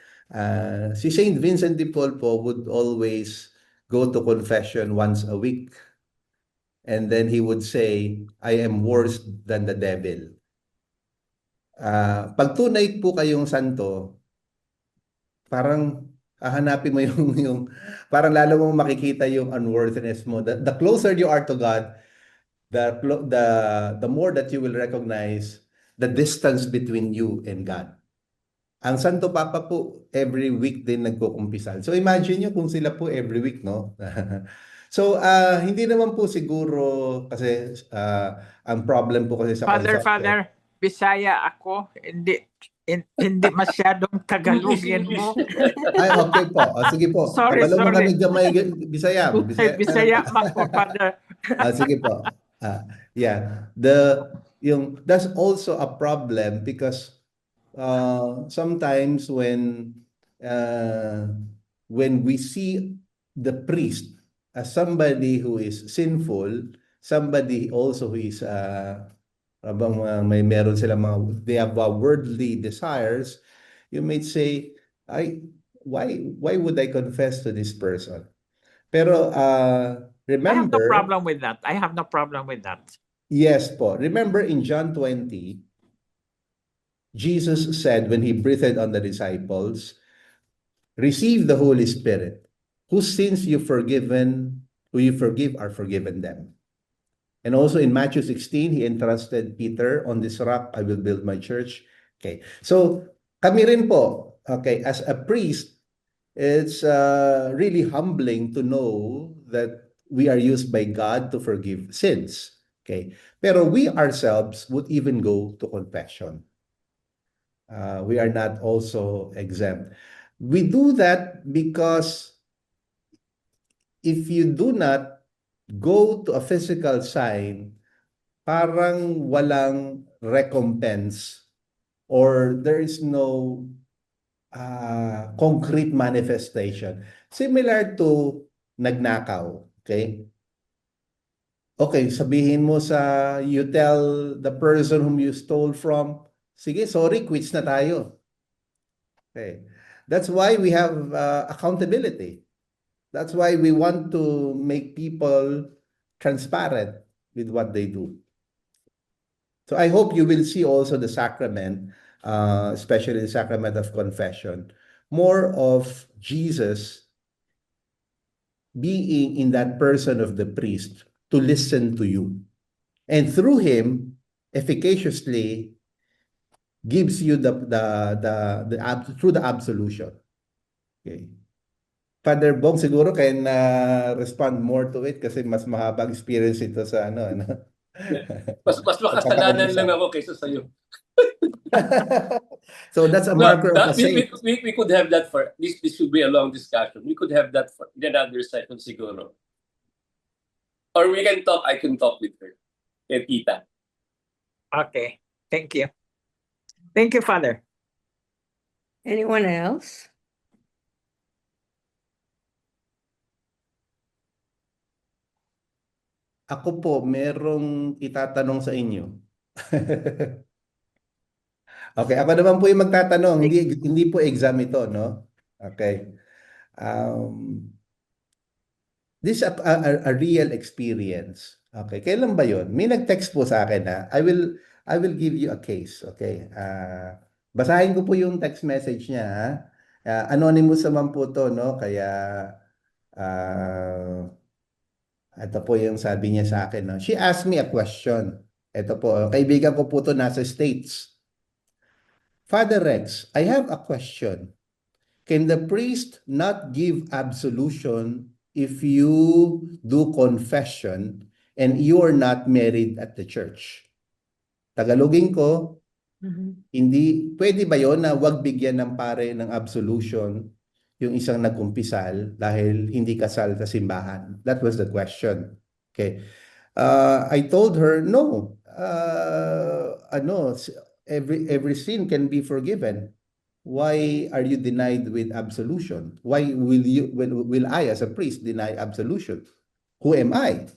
[SPEAKER 3] Si Saint Vincent de Paul po would always go to confession once a week. And then he would say, I am worse than the devil. Pag tunay po kayong santo, parang hahanapin mo yung parang lalo mong makikita yung unworthiness mo. The closer you are to God, the more that you will recognize the distance between you and God. Ang Santo Papa po, every week din nagkukumpisal. So imagine nyo kung sila po every week, no? So, hindi naman po siguro kasi ang problem po kasi sa
[SPEAKER 5] Father, Bisaya ako. Hindi masyadong Tagalogin mo.
[SPEAKER 3] Ay, okay po. Sige po.
[SPEAKER 5] Sorry.
[SPEAKER 3] Kabalo mo kami gamay Bisaya.
[SPEAKER 5] Bisaya mako, Father.
[SPEAKER 3] Sige po. Yeah. That's also a problem because sometimes when we see the priest as somebody who is sinful, somebody also who is meron sila they have worldly desires, you may say, why would I confess to this person? Pero remember,
[SPEAKER 5] I have no problem with that.
[SPEAKER 3] Yes po. Remember in John 20, Jesus said when he breathed on the disciples, receive the Holy Spirit. Whose sins you forgive are forgiven them. And also in Matthew 16, he entrusted Peter, on this rock I will build my church. Okay. So kami rin po, okay, as a priest, it's really humbling to know that we are used by God to forgive sins. Okay. Pero we ourselves would even go to confession. we are not also exempt. We do that because if you do not go to a physical sign, parang walang recompense or there is no concrete manifestation. Similar to nagnakaw, okay? Okay, sabihin mo you tell the person whom you stole from, sige, sorry, quits na tayo. Okay. That's why we have accountability. That's why we want to make people transparent with what they do. So I hope you will see also the sacrament, especially the sacrament of confession, more of Jesus being in that person of the priest to listen to you. And through him, efficaciously gives you through the absolution. Okay. Father Bong siguro can respond more to it kasi mas mahabang experience ito sa ano.
[SPEAKER 6] Mas makasalanan lang ako kaysa sa'yo.
[SPEAKER 3] So that's a marker of a saint.
[SPEAKER 6] We could have that for this should be a long discussion. We could have that for another session siguro. Or we can talk, I can talk with her. And Tita.
[SPEAKER 5] Okay. Thank you. Thank you, Father.
[SPEAKER 1] Anyone else?
[SPEAKER 3] Ako po, merong itatanong sa inyo. Okay, ako naman po yung magtatanong. Hindi po exam ito, no? Okay. This is a real experience. Okay, kailan ba yun? May nag-text po sa akin na I will give you a case. Okay. Basahin ko po yung text message niya. Anonymous naman po to, no? Kaya ito po yung sabi niya sa akin. No? She asked me a question. Ito po, kaibigan ko po to nasa States. Father Rex, I have a question. Can the priest not give absolution if you do confession and you are not married at the church? Tagalogin ko, hindi, pwede ba yun na wag bigyan ng pare ng absolution yung isang nagkumpisal dahil hindi kasal sa simbahan? That was the question. Okay. I told her, no. Every sin can be forgiven. Why are you denied with absolution? Why will I as a priest deny absolution? Who am I?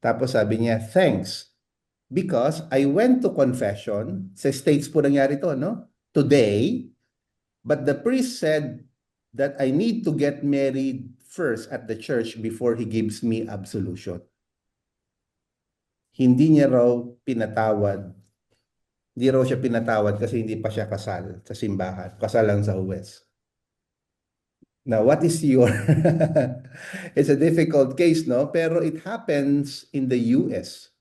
[SPEAKER 3] Tapos sabi niya, thanks. Because I went to confession, sa States po nangyari to, no? Today, but the priest said that I need to get married first at the church before he gives me absolution. Hindi niya raw pinatawad. Hindi raw siya pinatawad kasi hindi pa siya kasal sa simbahan. Kasal lang sa US. Now, what is your... It's a difficult case, no? Pero it happens in the US.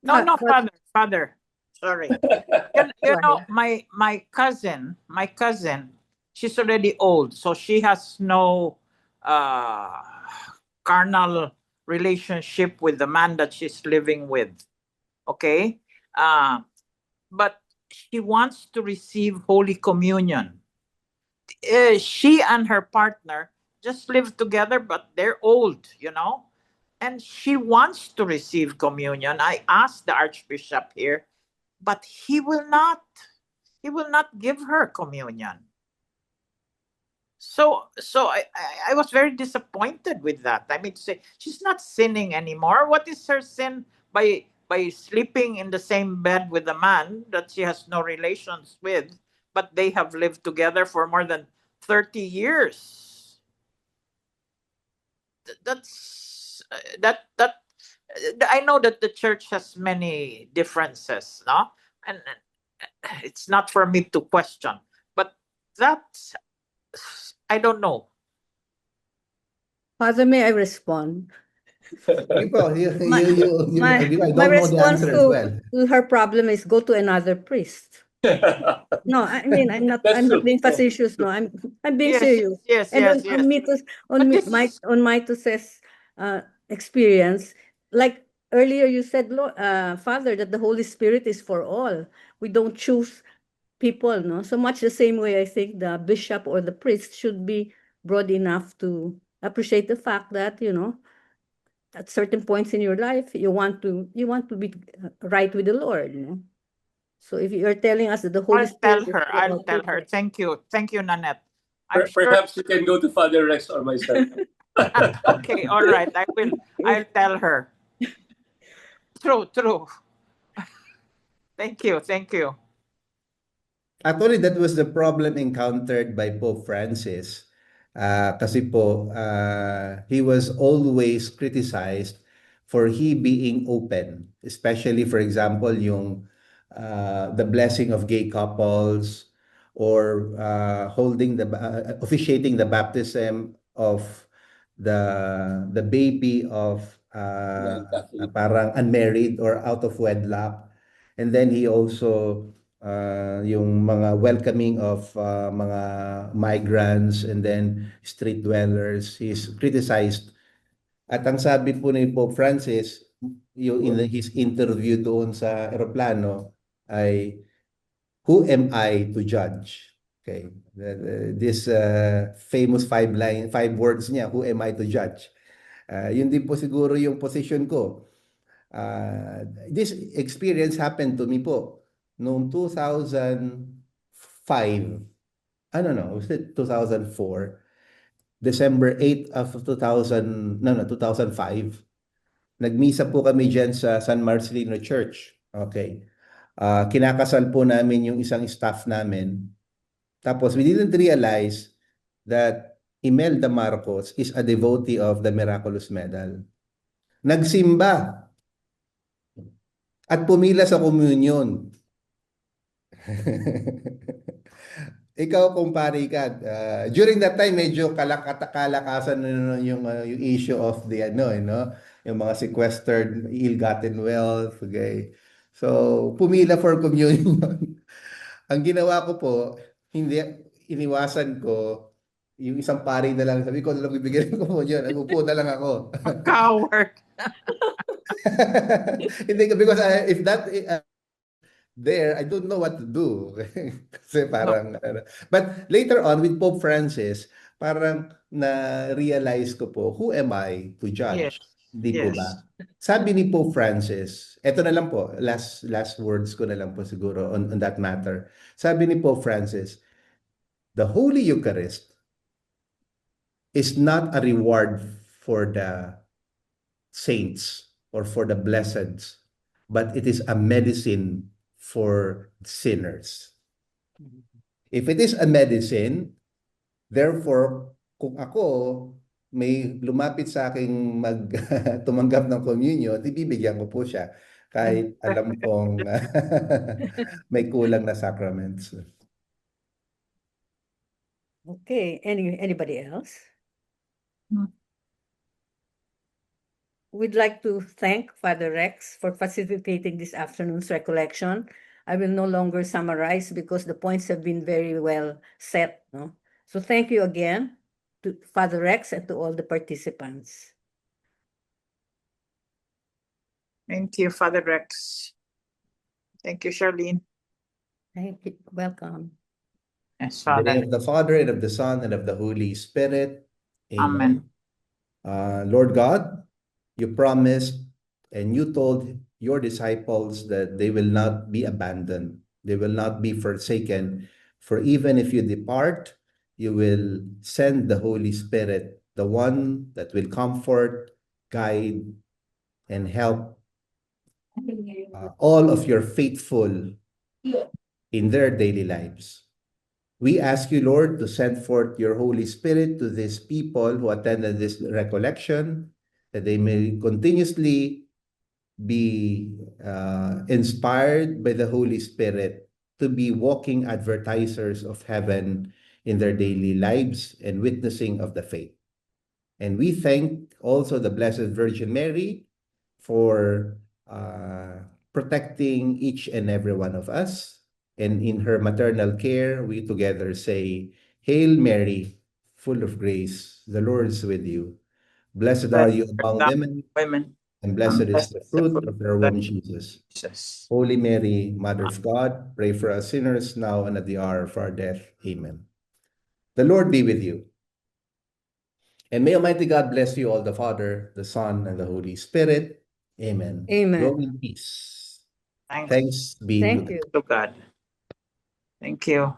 [SPEAKER 5] No, Father. Sorry. You know, my cousin, she's already old, so she has no carnal relationship with the man that she's living with. Okay? But she wants to receive Holy Communion. She and her partner just live together, but they're old, you know? And she wants to receive communion. I asked the Archbishop here, but he will not give her communion. So I was very disappointed with that. I mean, to say she's not sinning anymore. What is her sin by sleeping in the same bed with a man that she has no relations with, but they have lived together for more than 30 years? That I know that the church has many differences, no? And it's not for me to question, but that's, I don't know.
[SPEAKER 1] Father, may I respond?
[SPEAKER 3] My
[SPEAKER 1] response to her problem is go to another priest. No, I mean I'm not being facetious. No, I'm being serious.
[SPEAKER 5] Yes.
[SPEAKER 1] On Mitus's experience, like earlier you said, Father, that the Holy Spirit is for all. We don't choose people, no? So much the same way I think the bishop or the priest should be broad enough to appreciate the fact that, at certain points in your life, you want to be right with the Lord, So if you're telling us that the Holy
[SPEAKER 5] I'll tell
[SPEAKER 1] Spirit is
[SPEAKER 5] her.
[SPEAKER 1] full of
[SPEAKER 5] I'll
[SPEAKER 1] all
[SPEAKER 5] tell her.
[SPEAKER 1] people,
[SPEAKER 5] Thank you. Thank you, Nanette. I'm sure.
[SPEAKER 6] Perhaps you can go to Father Rex or myself.
[SPEAKER 5] Okay, all right. I will. I'll tell her. True, true. Thank you. Thank you.
[SPEAKER 3] Actually, that was the problem encountered by Pope Francis. Kasi po, he was always criticized for he being open, especially, for example, yung the blessing of gay couples or officiating the baptism of the baby of
[SPEAKER 6] Non-Catholic.
[SPEAKER 3] parang unmarried or out of wedlock. And then he also yung mga welcoming of mga migrants and then street dwellers is criticized. At ang sabi po ni Pope Francis, yung in his interview doon sa eroplano ay, who am I to judge? Okay. This famous five words niya, who am I to judge? Yun din po siguro yung position ko. This experience happened to me po noong 2005. Was it 2004? December 8 of 2005. Nagmisa po kami dyan sa San Marcelino Church. Okay. Kinakasal po namin yung isang staff namin. Tapos we didn't realize that Imelda Marcos is a devotee of the Miraculous Medal. Nagsimba at pumila sa communion. Ikaw, kumpare ka, during that time, medyo kalakasan yung issue of the, yung mga sequestered, ill-gotten wealth, okay? So, pumila for communion. Ang ginawa ko po, iniwasan ko, yung isang pari na lang, sabi ko, na lang bibigyan ko po yun, nag-upo na lang ako.
[SPEAKER 5] Coward.
[SPEAKER 3] Hindi, because if that there, I don't know what to do. Kasi parang, but later on with Pope Francis, parang na-realize ko po, who am I to judge?
[SPEAKER 5] Yes.
[SPEAKER 3] Hindi po
[SPEAKER 5] Yes.
[SPEAKER 3] ba? Sabi ni Pope Francis, eto na lang po, last words ko na lang po siguro on that matter. Sabi ni Pope Francis, the Holy Eucharist is not a reward for the saints or for the blesseds, but it is a medicine for sinners. If it is a medicine, therefore, kung ako may lumapit sa aking tumanggap ng communion, ibibigyan ko po siya kahit alam kong may kulang na sacraments.
[SPEAKER 1] Okay, anybody else? We'd like to thank Father Rex for facilitating this afternoon's recollection. I will no longer summarize because the points have been very well set. No? So thank you again to Father Rex and to all the participants.
[SPEAKER 5] Thank you, Father Rex. Thank you, Charlene.
[SPEAKER 1] Thank you. Welcome.
[SPEAKER 5] Yes,
[SPEAKER 3] In the name
[SPEAKER 5] Father.
[SPEAKER 3] of the Father, and of the Son, and of the Holy Spirit.
[SPEAKER 5] Amen.
[SPEAKER 3] Lord God, you promised and you told your disciples that they will not be abandoned. They will not be forsaken. For even if you depart, you will send the Holy Spirit, the one that will comfort, guide, and help all of your faithful in their daily lives. We ask you, Lord, to send forth your Holy Spirit to these people who attended this recollection, that they may continuously be inspired by the Holy Spirit to be walking advertisers of heaven in their daily lives and witnessing of the faith. And we thank also the Blessed Virgin Mary for protecting each and every one of us. And in her maternal care, we together say, Hail Mary, full of grace, the Lord is with you. Blessed are you among women,
[SPEAKER 5] Women.
[SPEAKER 3] and blessed is the fruit of your womb, Jesus.
[SPEAKER 5] Jesus.
[SPEAKER 3] Holy Mary, Mother of God, pray for us sinners now and at the hour of our death. Amen. The Lord be with you. And may Almighty God bless you all, the Father, the Son, and the Holy Spirit. Amen.
[SPEAKER 1] Amen.
[SPEAKER 3] Go in peace.
[SPEAKER 5] Thanks
[SPEAKER 3] Thanks be to
[SPEAKER 1] Thank
[SPEAKER 3] God.
[SPEAKER 1] you.
[SPEAKER 5] to God. Thank you.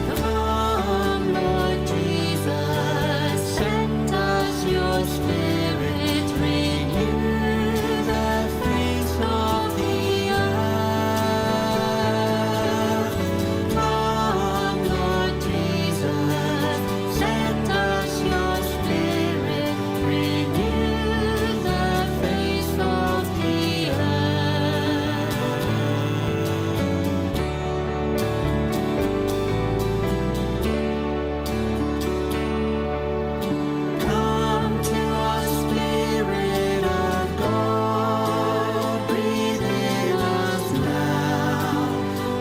[SPEAKER 2] Come, Lord Jesus, send us your Spirit, renew the face of the earth. Come, Lord Jesus, send us your Spirit, renew the face of the earth. Come to us, Spirit of God, breathe in us now.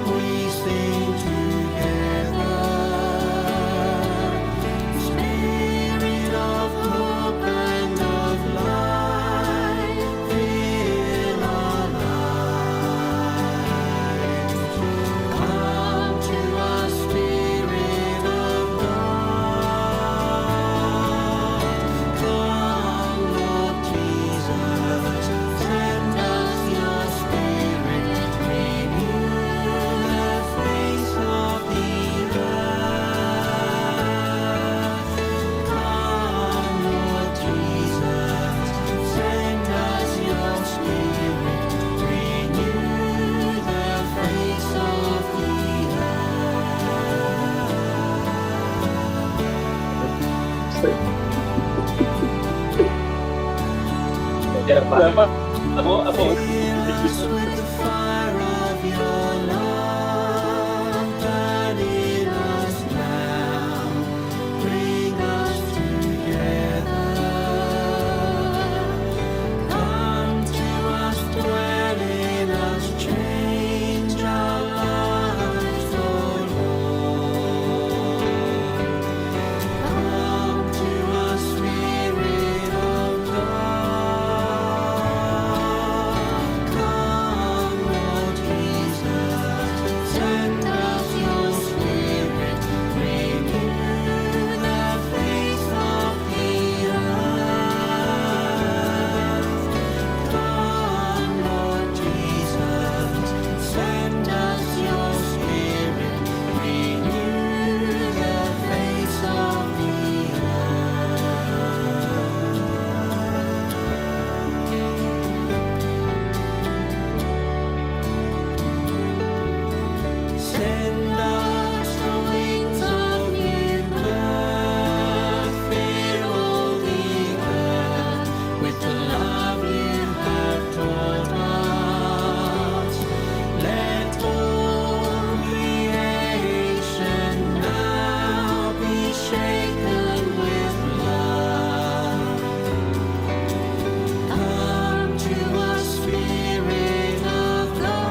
[SPEAKER 2] We sing together. Spirit of hope and of light, fill our lives. Come to us, Spirit of God. Come, Lord Jesus, send us your Spirit, renew the face of the earth. Come, Lord Jesus, send us your Spirit, renew the face of the Fill us with the fire of your love, burn in us now, bring us together. Come to us, dwell in us, change our lives, oh Lord. Come to us, Spirit of God. Come, Lord Jesus, send us your Spirit, renew the face of the earth. Come, Lord Jesus, send us your Spirit, renew the face of the earth. Send us the wings of new birth, fill the earth with the love you have taught us. Let all creation now be shaken with love. Come to us, Spirit of God.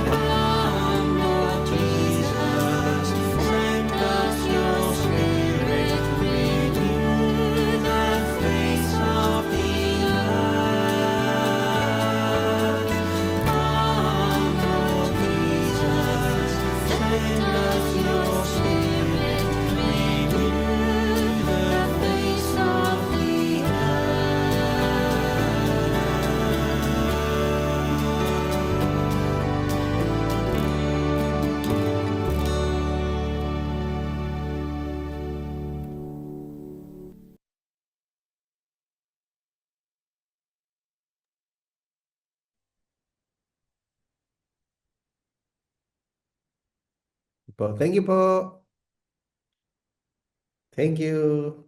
[SPEAKER 2] Come, Lord Jesus, send us your Spirit, renew the face of the earth. Come, Lord Jesus, send us your Spirit, renew the face of the
[SPEAKER 3] Thank you po. Thank you.